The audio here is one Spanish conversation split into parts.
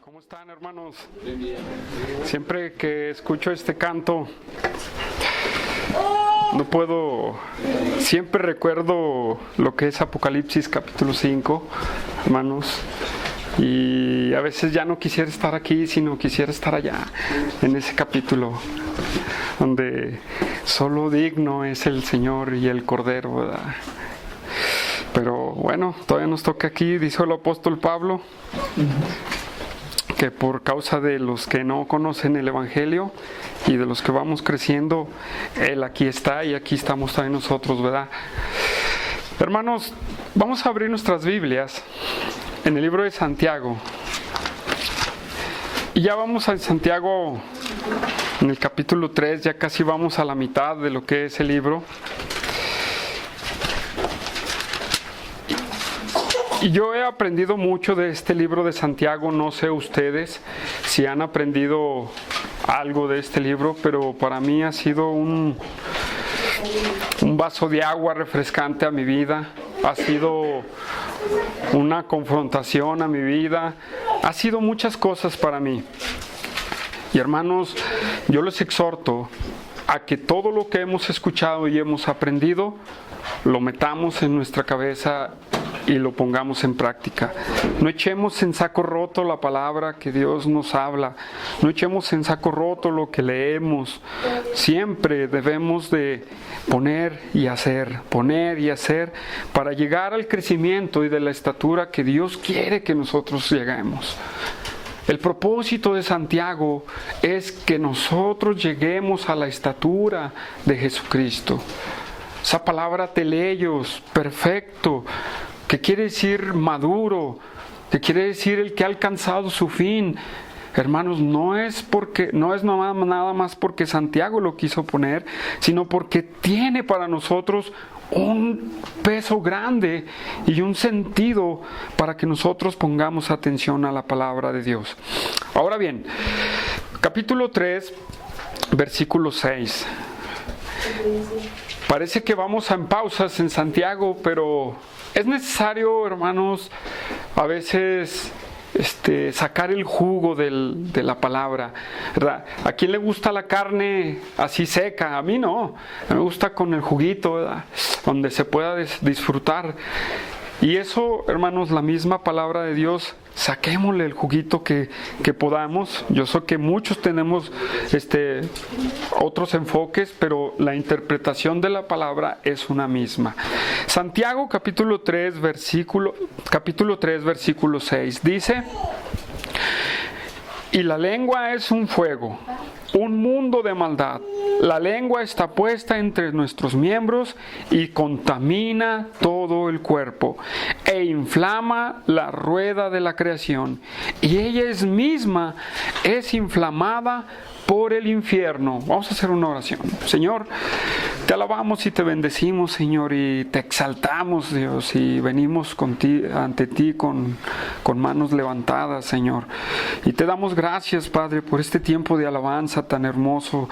¿Cómo están, hermanos? Siempre que escucho este canto, siempre recuerdo lo que es Apocalipsis capítulo 5, hermanos, y a veces ya no quisiera estar aquí, sino quisiera estar allá, en ese capítulo, donde solo digno es el Señor y el Cordero, ¿verdad? Pero bueno, todavía nos toca aquí, dice el apóstol Pablo, que por causa de los que no conocen el Evangelio y de los que vamos creciendo, Él aquí está y aquí estamos también nosotros, ¿verdad? Hermanos, vamos a abrir nuestras Biblias en el libro de Santiago. Y ya vamos a Santiago en el capítulo 3, ya casi vamos a la mitad de lo que es el libro. Y yo he aprendido mucho de este libro de Santiago, no sé ustedes si han aprendido algo de este libro, pero para mí ha sido un vaso de agua refrescante a mi vida, ha sido una confrontación a mi vida, ha sido muchas cosas para mí. Y hermanos, yo les exhorto a que todo lo que hemos escuchado y hemos aprendido, lo metamos en nuestra cabeza y lo pongamos en práctica. No echemos en saco roto la palabra que Dios nos habla. No echemos en saco roto lo que leemos. Siempre debemos de poner y hacer para llegar al crecimiento y de la estatura que Dios quiere que nosotros lleguemos. El propósito de Santiago es que nosotros lleguemos a la estatura de Jesucristo. Esa palabra teleios, perfecto, que quiere decir maduro, que quiere decir el que ha alcanzado su fin. Hermanos, no es nada más porque Santiago lo quiso poner, sino porque tiene para nosotros un peso grande y un sentido para que nosotros pongamos atención a la palabra de Dios. Ahora bien, capítulo 3, versículo 6. Parece que vamos en pausas en Santiago, pero es necesario, hermanos, a veces sacar el jugo de la palabra, ¿verdad? ¿A quién le gusta la carne así seca? A mí no, me gusta con el juguito, ¿verdad? Donde se pueda disfrutar. Y eso, hermanos, la misma palabra de Dios, saquémosle el juguito que podamos. Yo sé que muchos tenemos otros enfoques, pero la interpretación de la palabra es una misma. Santiago capítulo 3, versículo 6 dice: y la lengua es un fuego, un mundo de maldad. La lengua está puesta entre nuestros miembros y contamina todo el cuerpo e inflama la rueda de la creación. Y ella misma es inflamada por el infierno. Vamos a hacer una oración. Señor, te alabamos y te bendecimos, Señor, y te exaltamos, Dios, y venimos ante ti con manos levantadas, Señor. Y te damos gracias, Padre, por este tiempo de alabanza tan hermoso.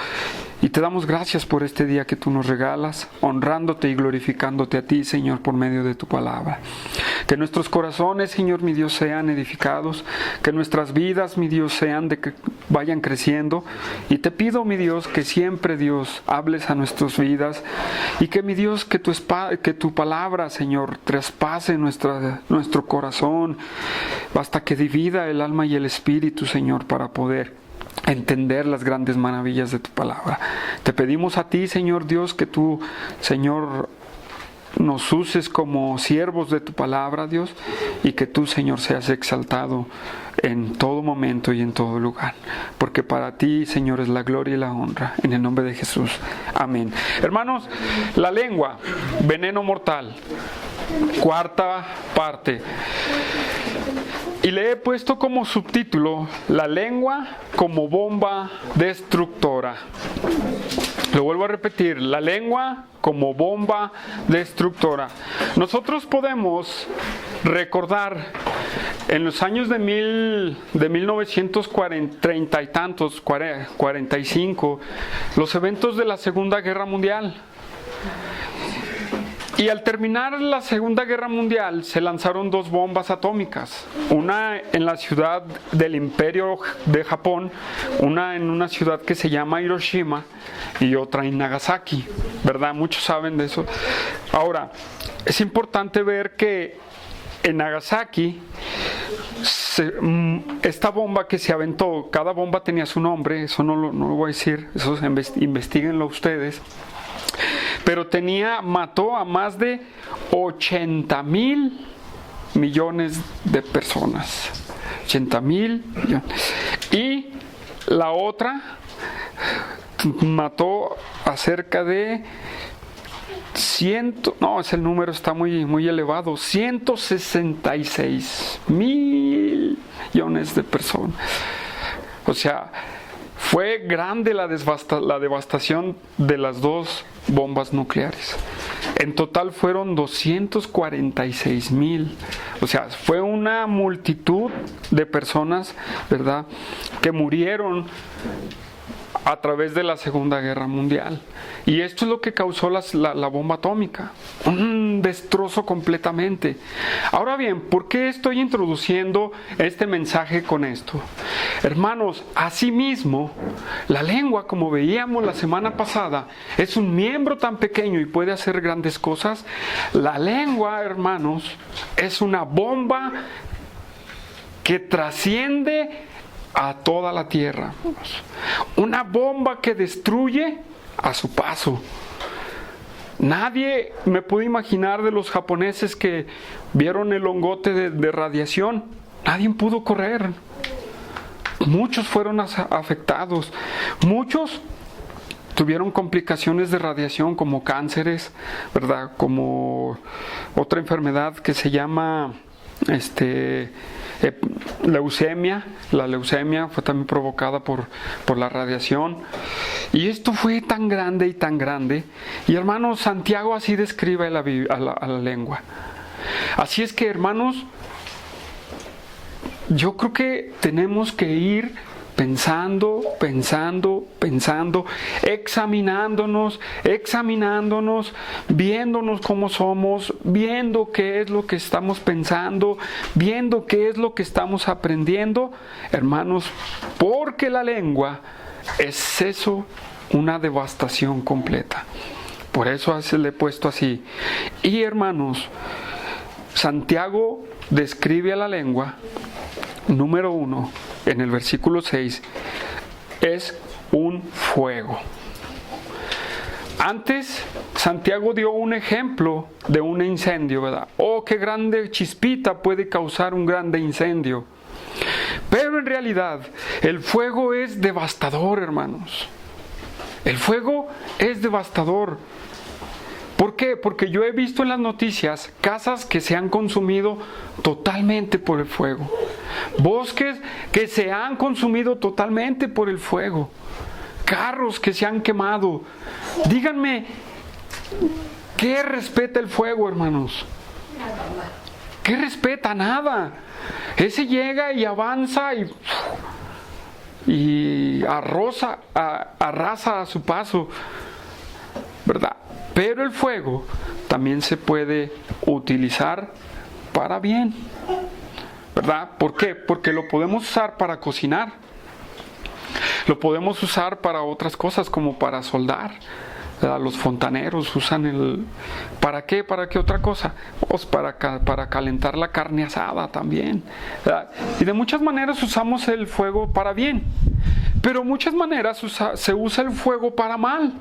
Y te damos gracias por este día que tú nos regalas, honrándote y glorificándote a ti, Señor, por medio de tu palabra. Que nuestros corazones, Señor, mi Dios, sean edificados, que nuestras vidas, mi Dios, vayan creciendo. Y te pido, mi Dios, que siempre, Dios, hables a nuestras vidas y que, mi Dios, que tu palabra, Señor, traspase nuestro corazón hasta que divida el alma y el espíritu, Señor, para poder entender las grandes maravillas de tu palabra. Te pedimos a ti, Señor Dios, que tú, Señor, nos uses como siervos de tu palabra, Dios, y que tú, Señor, seas exaltado en todo momento y en todo lugar, porque para ti, Señor, es la gloria y la honra, en el nombre de Jesús. Amén. Hermanos, la lengua, veneno mortal, cuarta parte. Y le he puesto como subtítulo: la lengua como bomba destructora. Lo vuelvo a repetir: la lengua como bomba destructora. Nosotros podemos recordar en los años de 1930 y tantos, 45, los eventos de la Segunda Guerra Mundial. Y al terminar la Segunda Guerra Mundial se lanzaron 2 bombas atómicas, una en la ciudad del Imperio de Japón, una en una ciudad que se llama Hiroshima y otra en Nagasaki, ¿verdad? Muchos saben de eso. Ahora, es importante ver que en Nagasaki, esta bomba que se aventó, cada bomba tenía su nombre, eso no lo voy a decir, eso investiguenlo ustedes. Pero mató a más de 80,000 millones de personas. 80,000 millones. Y la otra mató a cerca de el número está muy elevado, 166,000 millones de personas. O sea, fue grande la devastación de las 2 bombas nucleares. En total fueron 246,000. O sea, fue una multitud de personas, ¿verdad?, que murieron a través de la Segunda Guerra Mundial. Y esto es lo que causó la bomba atómica, un destrozo completamente. Ahora bien, ¿por qué estoy introduciendo este mensaje con esto? Hermanos, asimismo, la lengua, como veíamos la semana pasada, es un miembro tan pequeño y puede hacer grandes cosas. La lengua, hermanos, es una bomba que trasciende a toda la tierra. Una bomba que destruye a su paso. Nadie me puede imaginar de los japoneses que vieron el hongote de radiación. Nadie pudo correr. Muchos fueron afectados. Muchos tuvieron complicaciones de radiación como cánceres, ¿verdad? Como otra enfermedad que se llama leucemia. La leucemia fue también provocada por la radiación. Y esto fue tan grande y tan grande. Y hermanos, Santiago así describe a la lengua. Así es que, hermanos, yo creo que tenemos que ir pensando, examinándonos, viéndonos cómo somos, viendo qué es lo que estamos pensando, viendo qué es lo que estamos aprendiendo, hermanos, porque la lengua es eso, una devastación completa. Por eso le he puesto así. Y hermanos, Santiago describe a la lengua, número 1, en el versículo 6, es un fuego. Antes, Santiago dio un ejemplo de un incendio, ¿verdad? Oh, qué grande chispita puede causar un grande incendio. Pero en realidad, el fuego es devastador, hermanos. El fuego es devastador. ¿Por qué? Porque yo he visto en las noticias casas que se han consumido totalmente por el fuego. Bosques que se han consumido totalmente por el fuego. Carros que se han quemado. Díganme, ¿qué respeta el fuego, hermanos? ¿Qué respeta? Nada. Ese llega y avanza y arrasa a su paso, ¿verdad? Pero el fuego también se puede utilizar para bien, ¿verdad? ¿Por qué? Porque lo podemos usar para cocinar. Lo podemos usar para otras cosas, como para soldar. ¿Verdad? Los fontaneros usan ¿para qué? ¿Para qué otra cosa? Pues para calentar la carne asada también, ¿verdad? Y de muchas maneras usamos el fuego para bien. Pero muchas maneras se usa el fuego para mal.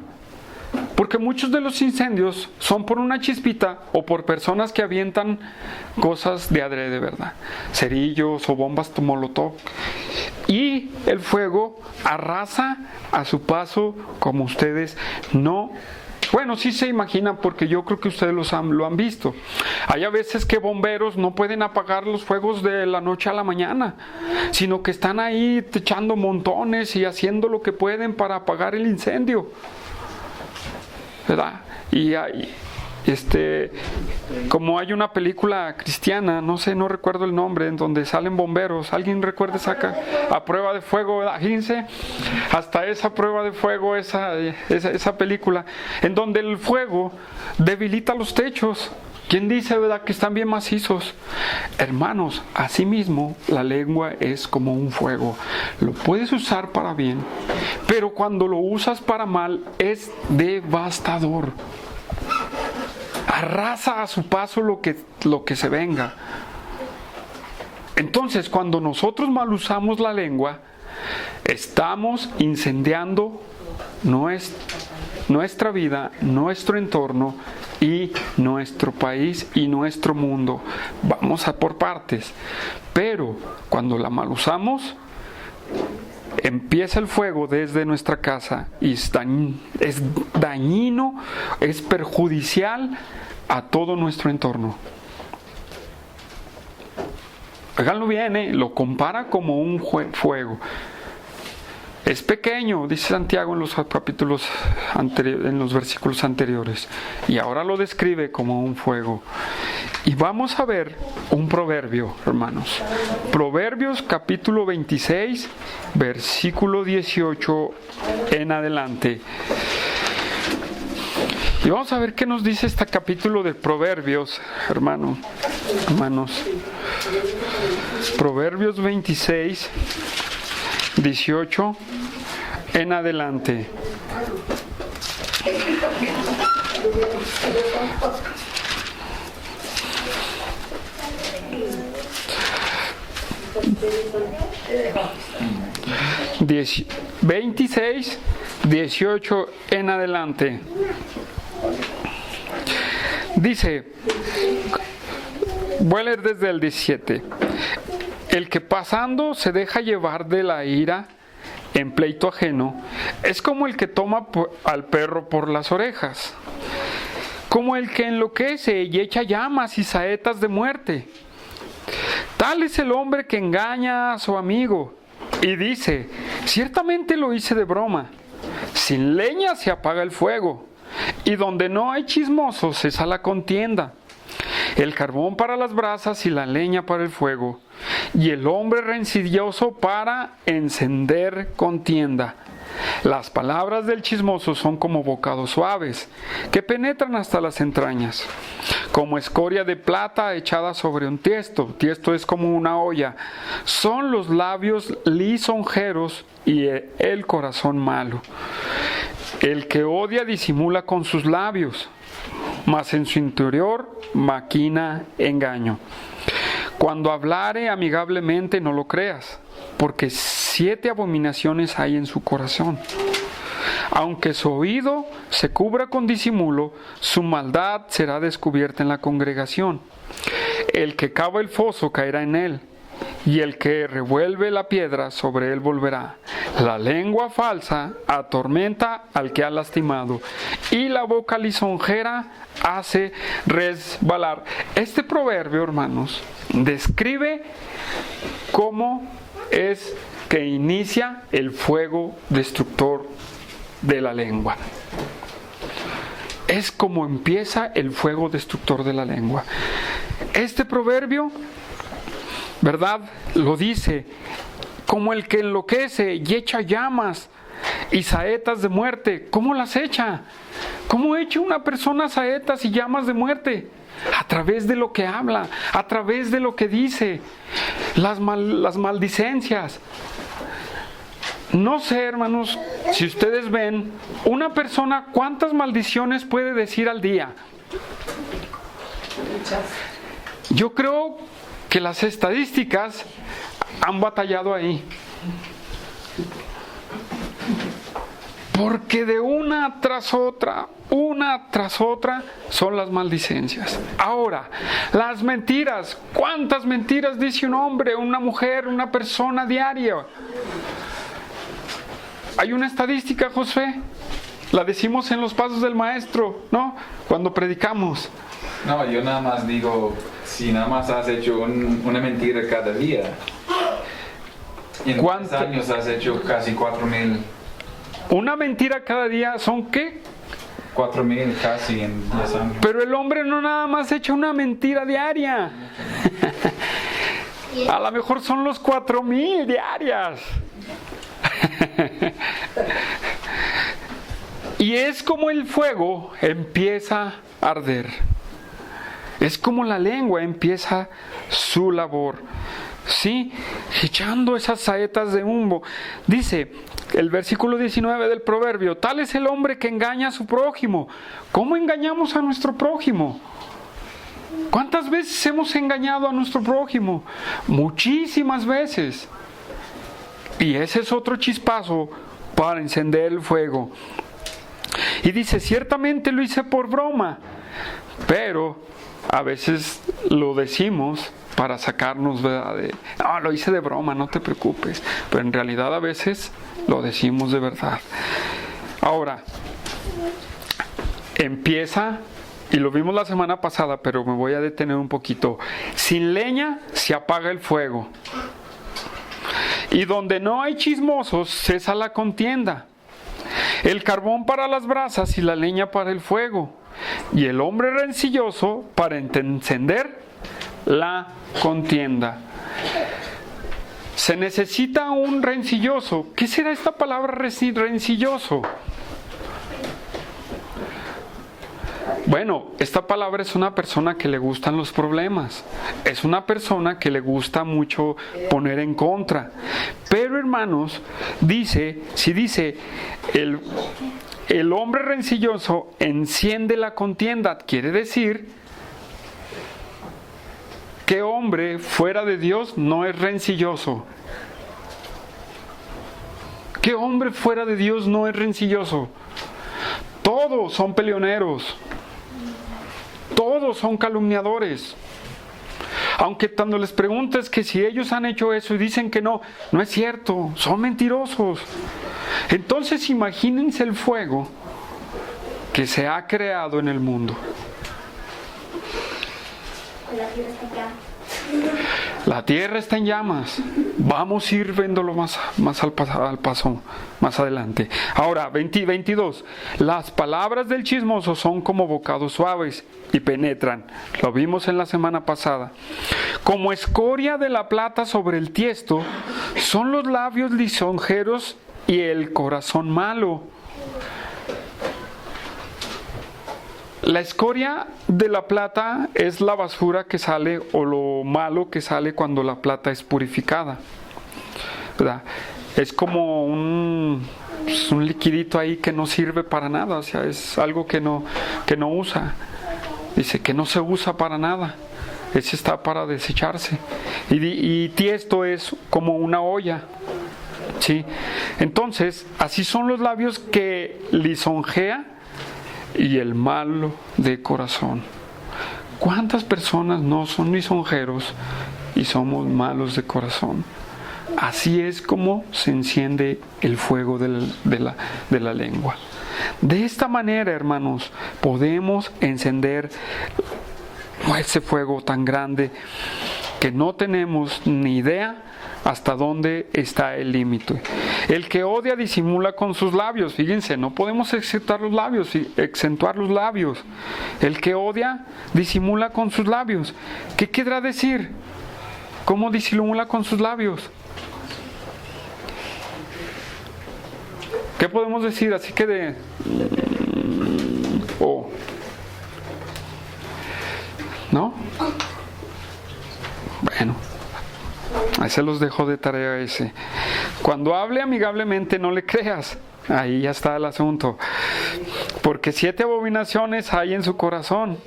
Porque muchos de los incendios son por una chispita o por personas que avientan cosas de adrede, ¿verdad? Cerillos o bombas molotov. Y el fuego arrasa a su paso como ustedes no... Bueno, sí se imaginan, porque yo creo que ustedes lo han visto. Hay a veces que bomberos no pueden apagar los fuegos de la noche a la mañana, sino que están ahí echando montones y haciendo lo que pueden para apagar el incendio, ¿verdad? como hay una película cristiana, no recuerdo el nombre, en donde salen bomberos. ¿Alguien recuerda a prueba de fuego? Fíjense, hasta esa prueba de fuego, esa película, en donde el fuego debilita los techos. ¿Quién dice, verdad, que están bien macizos? Hermanos, asimismo, la lengua es como un fuego. Lo puedes usar para bien, pero cuando lo usas para mal, es devastador. Arrasa a su paso lo que se venga. Entonces, cuando nosotros mal usamos la lengua, estamos incendiando nuestra vida, nuestro entorno y nuestro país y nuestro mundo. Vamos a por partes. Pero cuando la mal usamos, empieza el fuego desde nuestra casa y es dañino, es perjudicial a todo nuestro entorno. Háganlo bien, lo compara como un fuego. Es pequeño, dice Santiago en los capítulos en los versículos anteriores, y ahora lo describe como un fuego. Y vamos a ver un proverbio, hermanos. Proverbios capítulo 26, versículo 18 en adelante. Y vamos a ver qué nos dice este capítulo de Proverbios, hermanos. Proverbios 26, 18 en adelante. « 26, 18 en adelante. Dice, voy a leer desde el 17. El que pasando se deja llevar de la ira en pleito ajeno, es como el que toma al perro por las orejas, como el que enloquece y echa llamas y saetas de muerte. Tal es el hombre que engaña a su amigo y dice, ciertamente lo hice de broma. Sin leña se apaga el fuego, y donde no hay chismosos cesa la contienda. El carbón para las brasas y la leña para el fuego, y el hombre rencilloso para encender contienda. Las palabras del chismoso son como bocados suaves, que penetran hasta las entrañas. Como escoria de plata echada sobre un tiesto. Tiesto es como una olla. Son los labios lisonjeros y el corazón malo. El que odia disimula con sus labios, mas en su interior maquina engaño. Cuando hablare amigablemente no lo creas, porque 7 abominaciones hay en su corazón. Aunque su oído se cubra con disimulo, su maldad será descubierta en la congregación. El que cava el foso caerá en él, y el que revuelve la piedra sobre él volverá. La lengua falsa atormenta al que ha lastimado, y la boca lisonjera hace resbalar. Este proverbio, hermanos, describe cómo es que inicia el fuego destructor de la lengua. Es como empieza el fuego destructor de la lengua. Este proverbio, ¿verdad?, lo dice como el que enloquece y echa llamas y saetas de muerte. ¿Cómo las echa? ¿Cómo echa una persona saetas y llamas de muerte? A través de lo que habla, a través de lo que dice, las maldicencias. No sé, hermanos, si ustedes ven, una persona, ¿cuántas maldiciones puede decir al día? Yo creo que las estadísticas han batallado ahí. Porque de una tras otra son las maldicencias. Ahora, las mentiras. ¿Cuántas mentiras dice un hombre, una mujer, una persona diaria? Hay una estadística, Josué. La decimos en los pasos del maestro, ¿no? Cuando predicamos. No, yo nada más digo, si nada más has hecho una mentira cada día, y en 3 años has hecho casi 4,000. Una mentira cada día son ¿qué? 4,000 casi en 10 años. Pero el hombre no nada más echa una mentira diaria. A lo mejor son los 4,000 diarias. Y es como el fuego empieza a arder. Es como la lengua empieza su labor. ¿Sí? Echando esas saetas de humo. Dice el versículo 19 del proverbio: tal es el hombre que engaña a su prójimo. ¿Cómo engañamos a nuestro prójimo? ¿Cuántas veces hemos engañado a nuestro prójimo? Muchísimas veces. Y ese es otro chispazo para encender el fuego. Y dice: ciertamente lo hice por broma, pero a veces lo decimos para sacarnos, ¿verdad? No, lo hice de broma, no te preocupes. Pero en realidad a veces lo decimos de verdad. Ahora, empieza, y lo vimos la semana pasada, pero me voy a detener un poquito. Sin leña se apaga el fuego. Y donde no hay chismosos, cesa la contienda. El carbón para las brasas y la leña para el fuego. Y el hombre rencilloso para encender la contienda. Se necesita un rencilloso. ¿Qué será esta palabra rencilloso? Bueno, esta palabra es una persona que le gustan los problemas. Es una persona que le gusta mucho poner en contra. Pero hermanos, dice el hombre rencilloso enciende la contienda. Quiere decir que hombre fuera de Dios no es rencilloso. ¿Qué hombre fuera de Dios no es rencilloso? Todos son peleoneros. Todos son calumniadores. Aunque cuando les preguntes que si ellos han hecho eso y dicen que no, no es cierto, son mentirosos. Entonces imagínense el fuego que se ha creado en el mundo. La tierra está en llamas. Vamos a ir viéndolo más al paso, más adelante. Ahora, 22. Las palabras del chismoso son como bocados suaves y penetran. Lo vimos en la semana pasada. Como escoria de la plata sobre el tiesto, son los labios lisonjeros y el corazón malo. La escoria de la plata es la basura que sale o lo malo que sale cuando la plata es purificada, ¿verdad? Es como un liquidito ahí que no sirve para nada, o sea, es algo que no usa. Dice que no se usa para nada. Ese está para desecharse. Y tiesto es como una olla. ¿Sí? Entonces, así son los labios que lisonjea y el malo de corazón. ¿Cuántas personas no son lisonjeros y somos malos de corazón? Así es como se enciende el fuego de la lengua. De esta manera, hermanos, podemos encender ese fuego tan grande que no tenemos ni idea hasta dónde está el límite. El que odia disimula con sus labios. Fíjense, no podemos exentuar los labios. El que odia disimula con sus labios. ¿Qué querrá decir? ¿Cómo disimula con sus labios? ¿Qué podemos decir? Así que ¿no? Bueno, ahí se los dejo de tarea ese. Cuando hable amigablemente, no le creas. Ahí ya está el asunto. Porque 7 abominaciones hay en su corazón.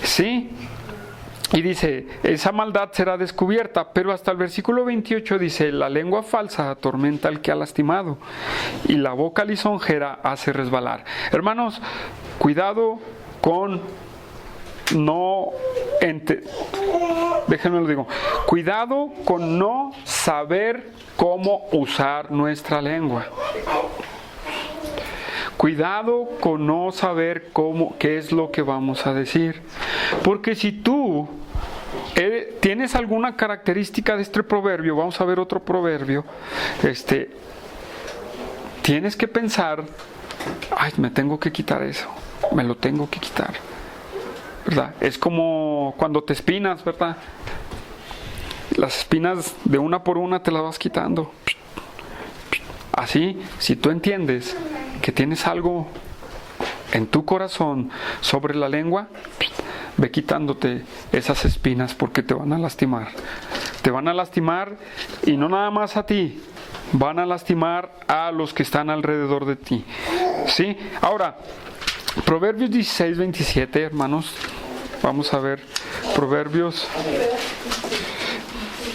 ¿Sí? Y dice, esa maldad será descubierta. Pero hasta el versículo 28 dice, la lengua falsa atormenta al que ha lastimado, y la boca lisonjera hace resbalar. Hermanos, cuidado con déjenme lo digo. Cuidado con no saber cómo usar nuestra lengua. Cuidado con no saber qué es lo que vamos a decir. Porque si tú tienes alguna característica de este proverbio, vamos a ver otro proverbio, tienes que pensar ay, me tengo que quitar eso, me lo tengo que quitar, ¿verdad? Es como cuando te espinas, ¿verdad? Las espinas de una por una te las vas quitando. Así, si tú entiendes que tienes algo en tu corazón sobre la lengua, ve quitándote esas espinas porque te van a lastimar. Te van a lastimar, y no nada más a ti, van a lastimar a los que están alrededor de ti. ¿Sí? Ahora, Proverbios 16, 27, hermanos. Vamos a ver Proverbios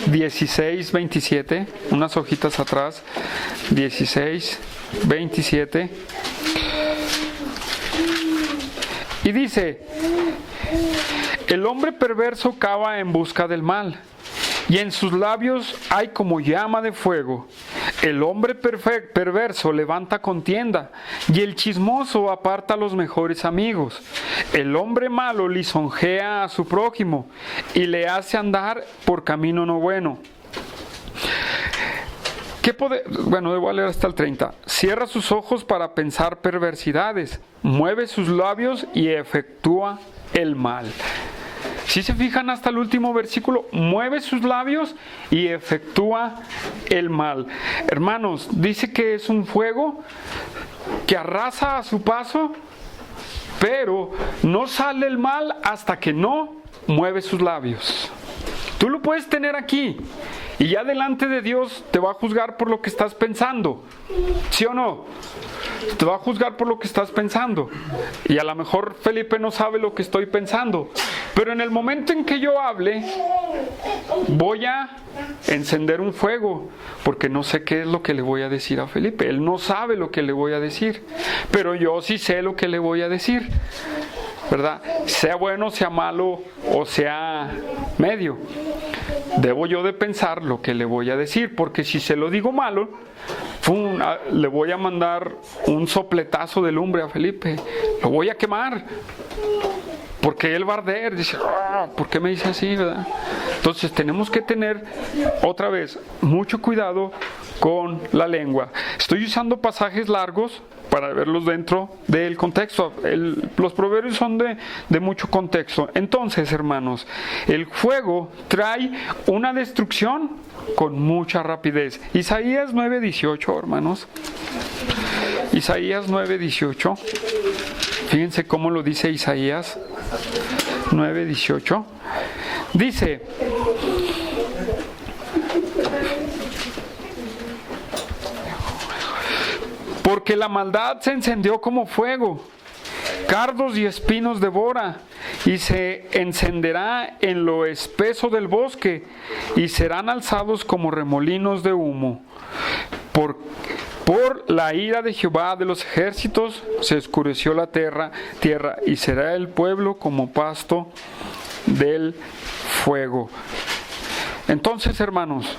16, 27, unas hojitas atrás. 16, 27. Y dice: el hombre perverso cava en busca del mal, y en sus labios hay como llama de fuego. El hombre perverso levanta contienda, y el chismoso aparta a los mejores amigos. El hombre malo lisonjea a su prójimo, y le hace andar por camino no bueno. Bueno, voy a leer hasta el 30. Cierra sus ojos para pensar perversidades, mueve sus labios y efectúa el mal. Si se fijan hasta el último versículo, mueve sus labios y efectúa el mal. Hermanos, dice que es un fuego que arrasa a su paso, pero no sale el mal hasta que no mueve sus labios. Tú lo puedes tener aquí, y ya delante de Dios te va a juzgar por lo que estás pensando. ¿Sí o no? Te va a juzgar por lo que estás pensando. Y a lo mejor Felipe no sabe lo que estoy pensando. Pero en el momento en que yo hable, voy a encender un fuego, porque no sé qué es lo que le voy a decir a Felipe. Él no sabe lo que le voy a decir, pero yo sí sé lo que le voy a decir, ¿verdad? Sea bueno, sea malo o sea medio, debo yo de pensar lo que le voy a decir, porque si se lo digo malo, le voy a mandar un sopletazo de lumbre a Felipe, lo voy a quemar, porque él va a arder. Dice, ¿por qué me dice así, verdad? Entonces tenemos que tener, otra vez, mucho cuidado con la lengua. Estoy usando pasajes largos para verlos dentro del contexto. Los proverbios son de mucho contexto. Entonces, hermanos, el fuego trae una destrucción con mucha rapidez. Isaías 9:18, hermanos. Isaías 9:18. Fíjense cómo lo dice Isaías 9:18. Dice: porque la maldad se encendió como fuego, cardos y espinos devora, y se encenderá en lo espeso del bosque, y serán alzados como remolinos de humo. Por la ira de Jehová de los ejércitos se oscureció la tierra, y será el pueblo como pasto del fuego. Entonces, hermanos,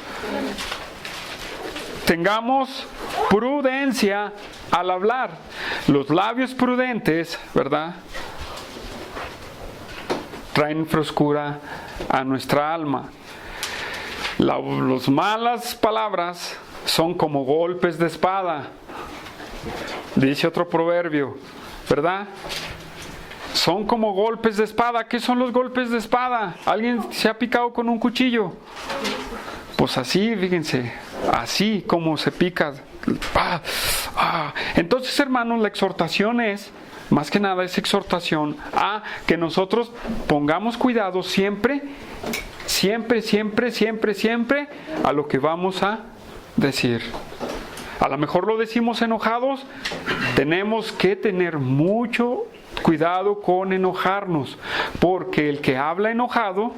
tengamos prudencia al hablar. Los labios prudentes, ¿verdad?, traen frescura a nuestra alma. Las malas palabras son como golpes de espada, dice otro proverbio, ¿verdad? Son como golpes de espada. ¿Qué son los golpes de espada? ¿Alguien se ha picado con un cuchillo? Pues así, fíjense, así como se pica. Entonces, hermanos, la exhortación es, más que nada, es exhortación a que nosotros pongamos cuidado siempre a lo que vamos a decir. A lo mejor lo decimos enojados, tenemos que tener mucho cuidado con enojarnos, porque el que habla enojado,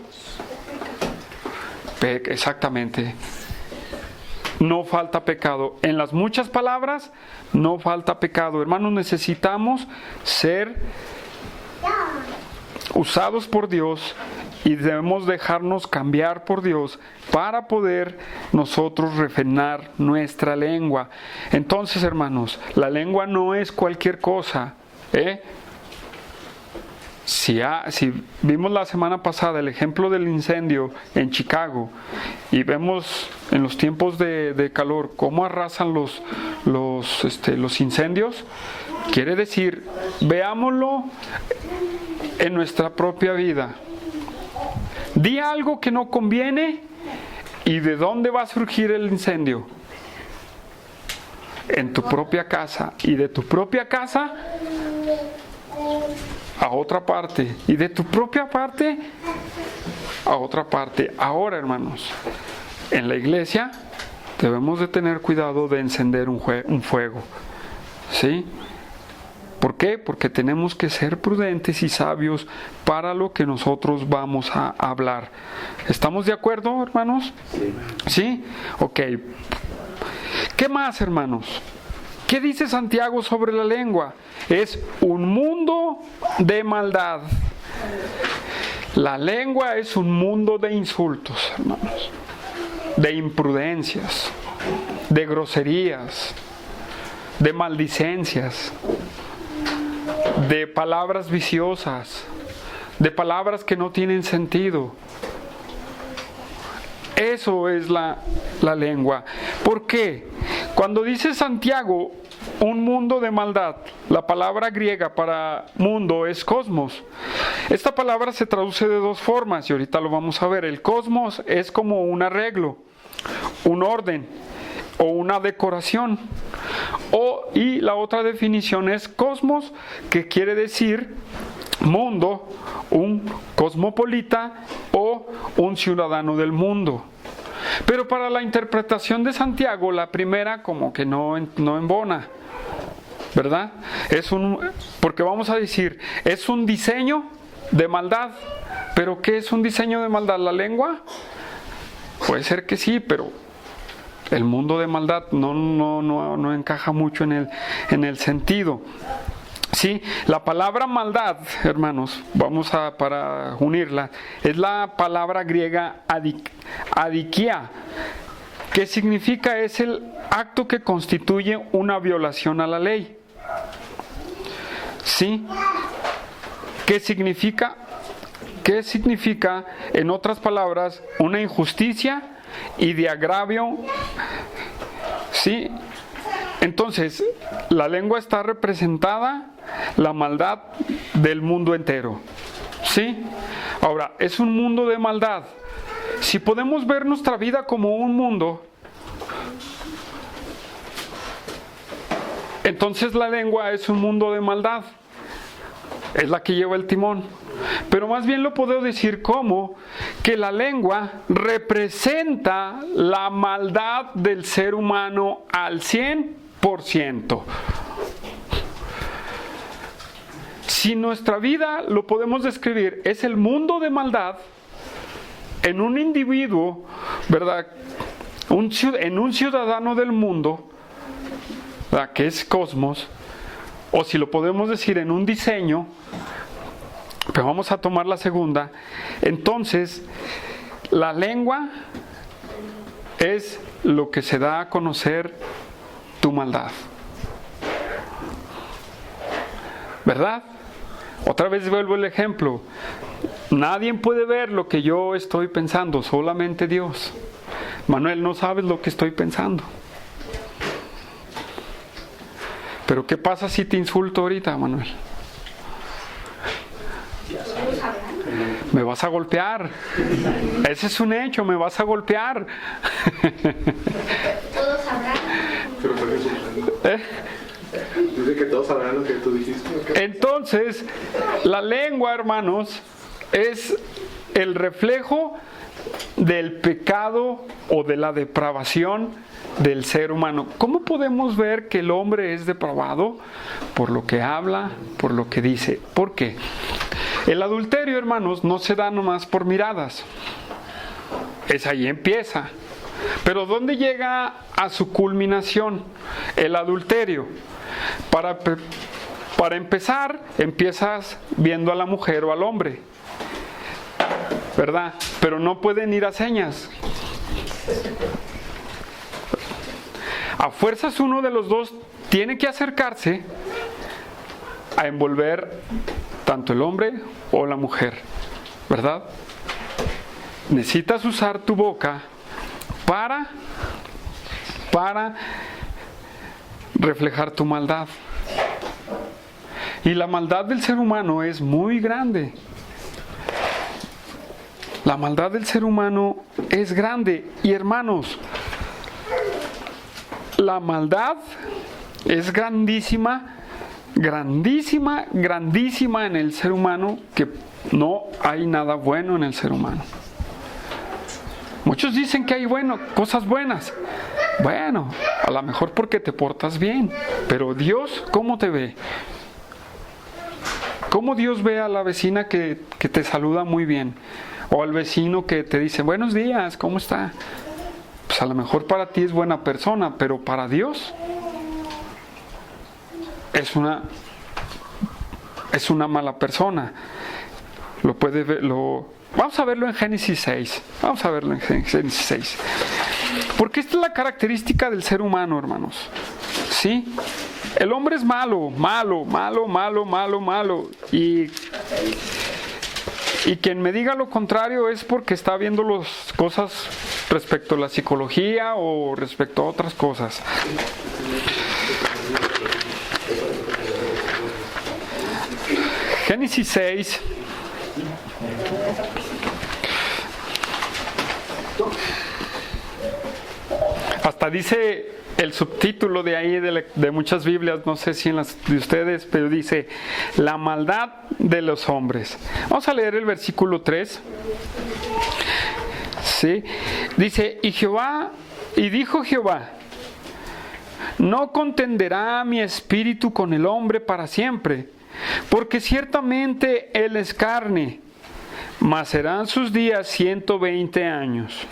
exactamente, no falta pecado. En las muchas palabras no falta pecado. Hermanos, necesitamos ser usados por Dios y debemos dejarnos cambiar por Dios para poder nosotros refrenar nuestra lengua. Entonces, hermanos, la lengua no es cualquier cosa, Si vimos la semana pasada el ejemplo del incendio en Chicago y vemos en los tiempos de calor cómo arrasan los incendios, Quiere decir, veámoslo en nuestra propia vida. Di algo que no conviene y ¿de dónde va a surgir el incendio? En tu propia casa, y de tu propia casa a otra parte, y de tu propia parte a otra parte. Ahora, hermanos, en la iglesia debemos de tener cuidado de encender un fuego, ¿sí? ¿Por qué? Porque tenemos que ser prudentes y sabios para lo que nosotros vamos a hablar. ¿Estamos de acuerdo, hermanos? ¿Sí? Ok. ¿Qué más, hermanos? ¿Qué dice Santiago sobre la lengua? Es un mundo de maldad. La lengua es un mundo de insultos, hermanos, de imprudencias, de groserías, de maldicencias, de palabras viciosas, de palabras que no tienen sentido. Eso es la lengua. ¿Por qué? Cuando dice Santiago un mundo de maldad, la palabra griega para mundo es cosmos. Esta palabra se traduce de dos formas y ahorita lo vamos a ver. El cosmos es como un arreglo, un orden o una decoración. Y la otra definición es cosmos, que quiere decir mundo, un cosmopolita o un ciudadano del mundo. Pero para la interpretación de Santiago, la primera como que no embona, ¿verdad? Porque vamos a decir, es un diseño de maldad. ¿Pero qué es un diseño de maldad? ¿La lengua? Puede ser que sí, pero el mundo de maldad no encaja mucho en el sentido. Sí, la palabra maldad, hermanos, para unirla, es la palabra griega adikia, que significa es el acto que constituye una violación a la ley. ¿Sí? ¿Qué significa? En otras palabras, una injusticia y de agravio. ¿Sí? Entonces, la lengua está representada la maldad del mundo entero. ¿Sí? Ahora, es un mundo de maldad. Si podemos ver nuestra vida como un mundo, entonces la lengua es un mundo de maldad. Es la que lleva el timón. Pero más bien lo puedo decir como que la lengua representa la maldad del ser humano al 100%. Si nuestra vida lo podemos describir, es el mundo de maldad en un individuo, ¿verdad? En un ciudadano del mundo, ¿verdad? Que es cosmos, o si lo podemos decir en un diseño, pero vamos a tomar la segunda. Entonces, la lengua es lo que se da a conocer tu maldad, ¿verdad? Otra vez vuelvo el ejemplo. Nadie puede ver lo que yo estoy pensando, solamente Dios. Manuel, no sabes lo que estoy pensando. Pero ¿qué pasa si te insulto ahorita, Manuel? Me vas a golpear. Ese es un hecho, me vas a golpear. Todos sabrán. Dice que todos sabrán lo que tú dijiste. Entonces, la lengua, hermanos, es el reflejo del pecado o de la depravación del ser humano. ¿Cómo podemos ver que el hombre es depravado? Por lo que habla, por lo que dice. ¿Por qué? El adulterio, hermanos, no se da nomás por miradas. Es ahí empieza. Pero ¿dónde llega a su culminación el adulterio? Para empezar, empiezas viendo a la mujer o al hombre, ¿verdad? Pero no pueden ir a señas. A fuerzas uno de los dos tiene que acercarse a envolver tanto el hombre o la mujer, ¿verdad? Necesitas usar tu boca para reflejar tu maldad. Y la maldad del ser humano es muy grande. La maldad del ser humano es grande. Y hermanos, la maldad es grandísima, grandísima, grandísima en el ser humano, que no hay nada bueno en el ser humano. Muchos dicen que hay cosas buenas. Bueno, a lo mejor porque te portas bien, pero Dios, ¿cómo te ve? ¿Cómo Dios ve a la vecina que te saluda muy bien? O al vecino que te dice, buenos días, ¿cómo está? Pues a lo mejor para ti es buena persona, pero para Dios es una mala persona. Lo puede ver, vamos a verlo en Génesis 6. Vamos a verlo en Génesis 6. Porque esta es la característica del ser humano, hermanos. ¿Sí? El hombre es malo. Y quien me diga lo contrario es porque está viendo las cosas respecto a la psicología o respecto a otras cosas. Génesis 6. Hasta dice el subtítulo de ahí de muchas Biblias, no sé si en las de ustedes, pero dice, la maldad de los hombres. Vamos a leer el versículo 3. ¿Sí? Dice, y dijo Jehová, no contenderá mi espíritu con el hombre para siempre, porque ciertamente él es carne, mas serán sus días 120 años.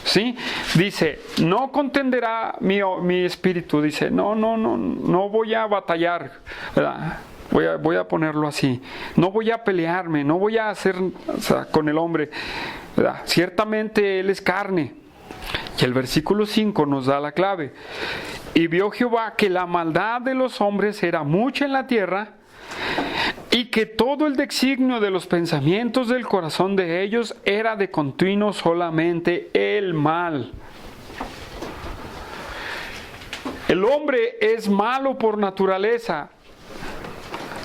¿Sí? Dice, no contenderá mi espíritu. Dice, no voy a batallar, ¿verdad? Voy a ponerlo así. No voy a pelearme, no voy a hacer con el hombre, ¿verdad? Ciertamente él es carne. Y el versículo 5 nos da la clave. Y vio Jehová que la maldad de los hombres era mucha en la tierra, y que todo el designio de los pensamientos del corazón de ellos era de continuo solamente el mal. El hombre es malo por naturaleza.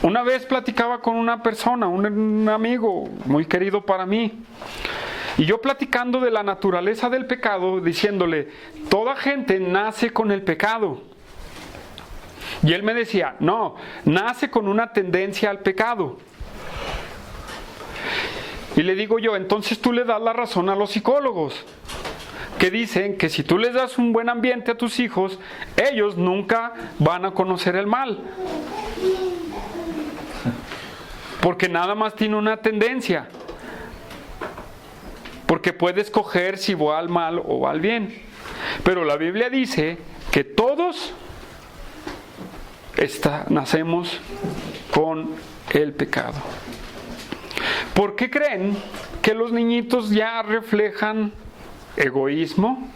Una vez platicaba con una persona, un amigo muy querido para mí, y yo platicando de la naturaleza del pecado, diciéndole, toda gente nace con el pecado. Y él me decía, no, nace con una tendencia al pecado. Y le digo yo, entonces tú le das la razón a los psicólogos, que dicen que si tú les das un buen ambiente a tus hijos, ellos nunca van a conocer el mal. Porque nada más tiene una tendencia. Porque puede escoger si va al mal o va al bien. Pero la Biblia dice que todos nacemos con el pecado. ¿Por qué creen que los niñitos ya reflejan egoísmo?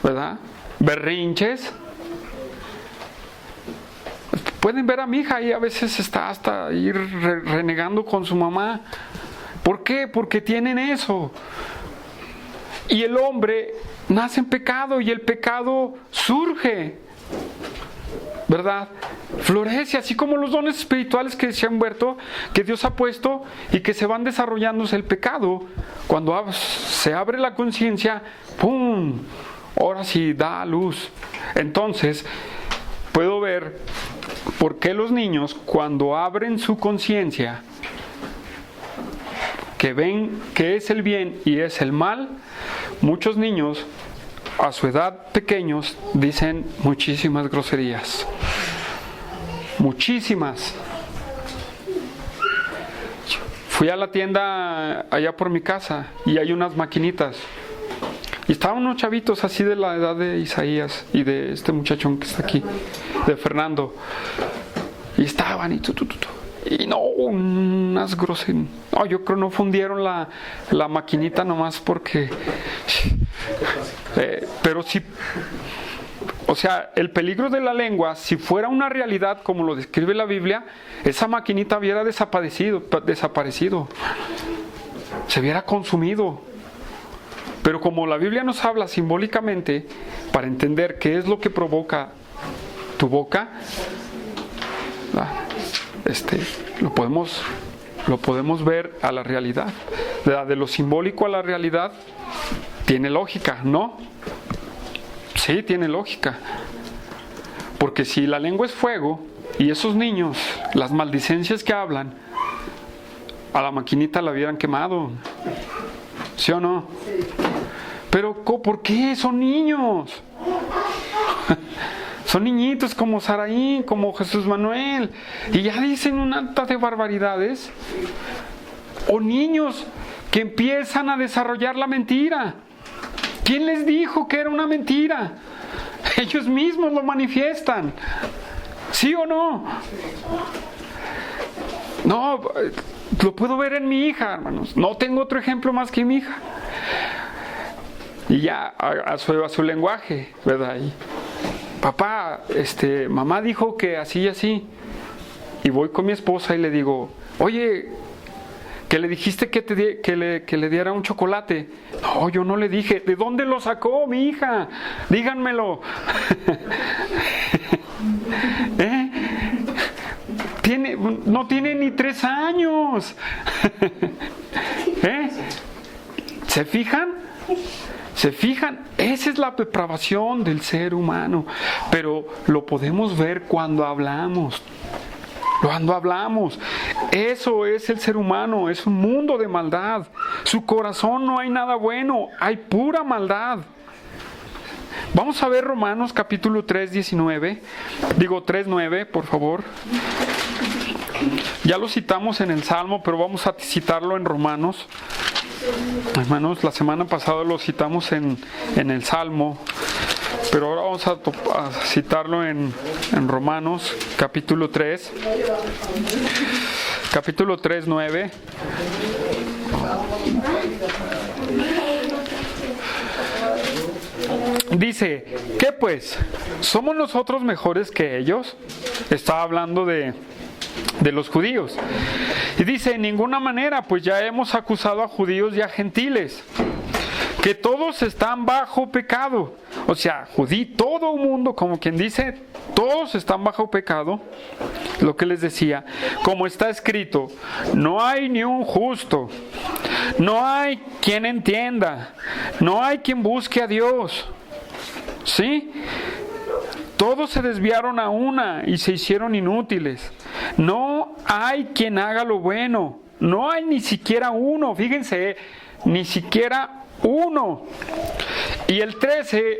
¿Verdad? Berrinches. Pueden ver a mi hija y a veces está hasta ir renegando con su mamá. ¿Por qué? Porque tienen eso. Y el hombre nace en pecado y el pecado surge, ¿verdad? Florece, así como los dones espirituales que se han muerto, que Dios ha puesto y que se van desarrollándose. El pecado, cuando se abre la conciencia, ¡pum! Ahora sí da a luz. Entonces, puedo ver por qué los niños, cuando abren su conciencia, que ven que es el bien y es el mal, muchos niños a su edad pequeños dicen muchísimas groserías. Muchísimas. Fui a la tienda allá por mi casa y hay unas maquinitas. Y estaban unos chavitos así de la edad de Isaías y de este muchachón que está aquí, de Fernando. Y estaban y no, unas groserías. No, yo creo no fundieron la maquinita nomás porque... pero sí, o sea, el peligro de la lengua, si fuera una realidad como lo describe la Biblia, esa maquinita hubiera desaparecido, se hubiera consumido. Pero como la Biblia nos habla simbólicamente, para entender qué es lo que provoca tu boca, lo podemos ver a la realidad. De lo simbólico a la realidad tiene lógica, ¿no? Sí, tiene lógica. Porque si la lengua es fuego y esos niños, las maldicencias que hablan, a la maquinita la hubieran quemado, ¿sí o no? Pero ¿por qué? Son niños. Son niñitos como Saraí, como Jesús Manuel, y ya dicen una alta de barbaridades. O niños que empiezan a desarrollar la mentira. ¿Quién les dijo que era una mentira? Ellos mismos lo manifiestan. ¿Sí o no? No, lo puedo ver en mi hija, hermanos. No tengo otro ejemplo más que mi hija. Y ya a su lenguaje, ¿verdad? Y, papá, mamá dijo que así y así. Y voy con mi esposa y le digo, oye, que le dijiste que le diera un chocolate. No, yo no le dije. ¿De dónde lo sacó mi hija? Díganmelo. No tiene ni 3 años. ¿Se fijan? ¿Se fijan? Esa es la depravación del ser humano. Pero lo podemos ver cuando hablamos. Cuando hablamos. Eso es el ser humano. Es un mundo de maldad. Su corazón no hay nada bueno. Hay pura maldad. Vamos a ver Romanos capítulo 3:19. Digo 3:9, por favor. Ya lo citamos en el Salmo, pero vamos a citarlo en Romanos. Hermanos, la semana pasada lo citamos en el Salmo, pero ahora vamos a citarlo en Romanos, capítulo 3. Capítulo 3, 9. Dice, ¿qué pues? ¿Somos nosotros mejores que ellos? Está hablando de los judíos. Y dice, en ninguna manera, pues ya hemos acusado a judíos y a gentiles, que todos están bajo pecado. O sea, todo el mundo, como quien dice, todos están bajo pecado. Lo que les decía, como está escrito, no hay ni un justo, no hay quien entienda, no hay quien busque a Dios. ¿Sí? Todos se desviaron a una y se hicieron inútiles. No hay quien haga lo bueno. No hay ni siquiera uno. Fíjense, ni siquiera uno. Y el 13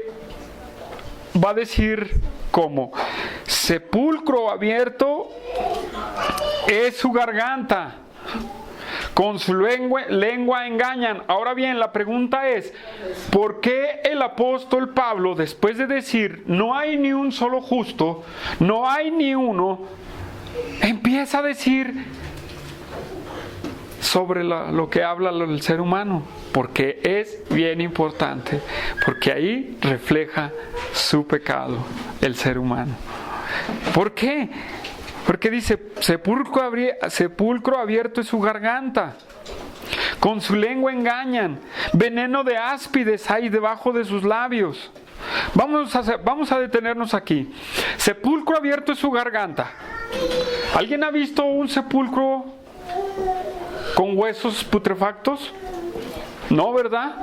va a decir como, sepulcro abierto es su garganta. Con su lengua engañan. Ahora bien, la pregunta es, ¿por qué el apóstol Pablo, después de decir, no hay ni un solo justo, no hay ni uno, empieza a decir sobre lo que habla el ser humano? Porque es bien importante, porque ahí refleja su pecado, el ser humano. ¿Por qué? Porque dice, sepulcro abierto es su garganta, con su lengua engañan, veneno de áspides hay debajo de sus labios. Vamos a detenernos aquí. Sepulcro abierto es su garganta. ¿Alguien ha visto un sepulcro con huesos putrefactos? No, ¿verdad?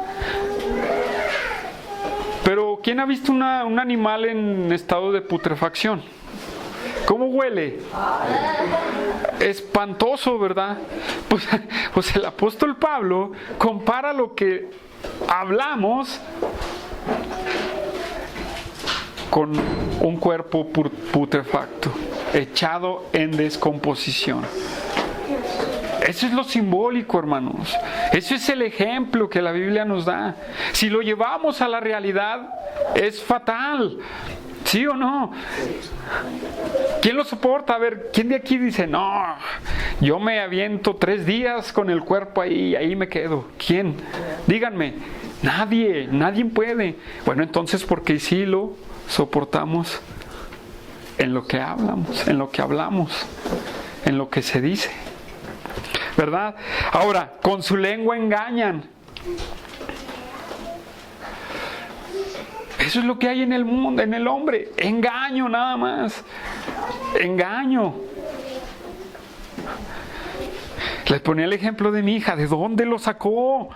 Pero ¿quién ha visto un animal en estado de putrefacción? ¿Cómo huele? Espantoso, ¿verdad? Pues el apóstol Pablo compara lo que hablamos con un cuerpo putrefacto, echado en descomposición. Eso es lo simbólico, hermanos. Eso es el ejemplo que la Biblia nos da. Si lo llevamos a la realidad, es fatal. ¿Sí o no? ¿Quién lo soporta? A ver, ¿quién de aquí dice, no, yo me aviento 3 días con el cuerpo ahí me quedo? ¿Quién? Díganme. Nadie puede. Bueno, entonces, ¿por qué sí lo soportamos en lo que hablamos, en lo que se dice? ¿Verdad? Ahora, con su lengua engañan. Eso es lo que hay en el mundo, en el hombre. Engaño nada más. Engaño. Les ponía el ejemplo de mi hija. ¿De dónde lo sacó?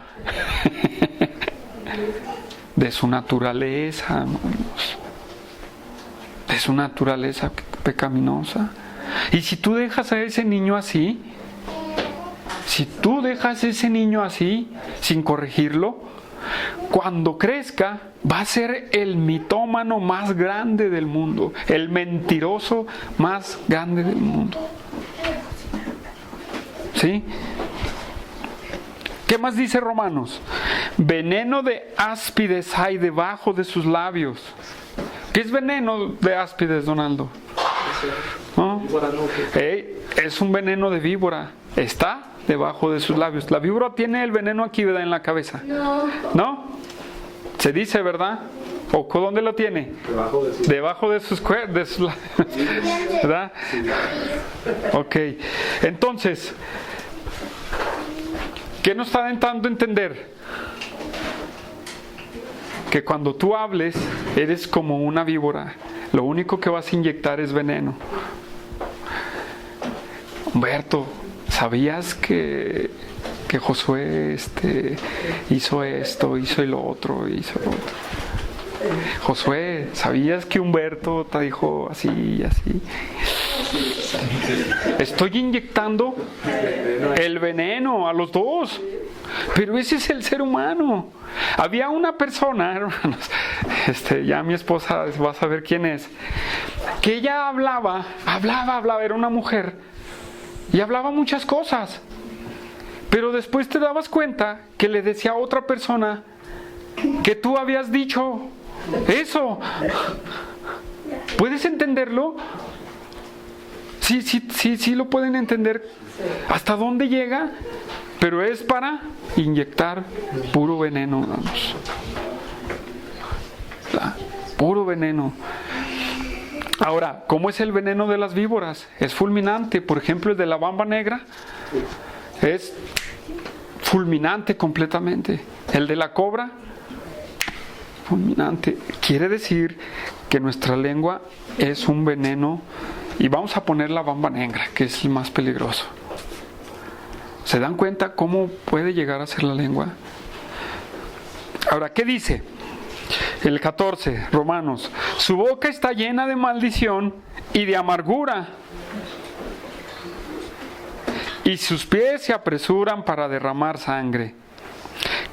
De su naturaleza, hermanos. De su naturaleza pecaminosa. Y si tú dejas a ese niño así, sin corregirlo, cuando crezca va a ser el mitómano más grande del mundo, el mentiroso más grande del mundo. ¿Sí? ¿Qué más dice Romanos? Veneno de áspides hay debajo de sus labios. ¿Qué es veneno de áspides, Donaldo? ¿No? Es un veneno de víbora. Está debajo de sus labios. La víbora tiene el veneno aquí, ¿verdad? En la cabeza. ¿No? Se dice, ¿verdad? ¿O dónde lo tiene? Debajo de sus labios. ¿Verdad? Ok. Entonces, ¿qué nos está intentando entender? Que cuando tú hables, eres como una víbora. Lo único que vas a inyectar es veneno. Humberto, ¿sabías que Josué hizo esto, hizo lo otro? Josué, ¿sabías que Humberto te dijo así y así? Estoy inyectando el veneno a los dos. Pero ese es el ser humano. Había una persona, hermanos, ya mi esposa va a saber quién es, que ella hablaba, era una mujer, y hablaba muchas cosas. Pero después te dabas cuenta que le decía a otra persona que tú habías dicho eso. ¿Puedes entenderlo? Sí lo pueden entender. ¿Hasta dónde llega? Pero es para inyectar puro veneno, vamos. Puro veneno. Ahora, ¿cómo es el veneno de las víboras? Es fulminante. Por ejemplo, el de la bamba negra es fulminante completamente. El de la cobra, fulminante. Quiere decir que nuestra lengua es un veneno. Y vamos a poner la bamba negra, que es el más peligroso. ¿Se dan cuenta cómo puede llegar a ser la lengua? Ahora, ¿qué dice? El 14, Romanos. Su boca está llena de maldición y de amargura. Y sus pies se apresuran para derramar sangre.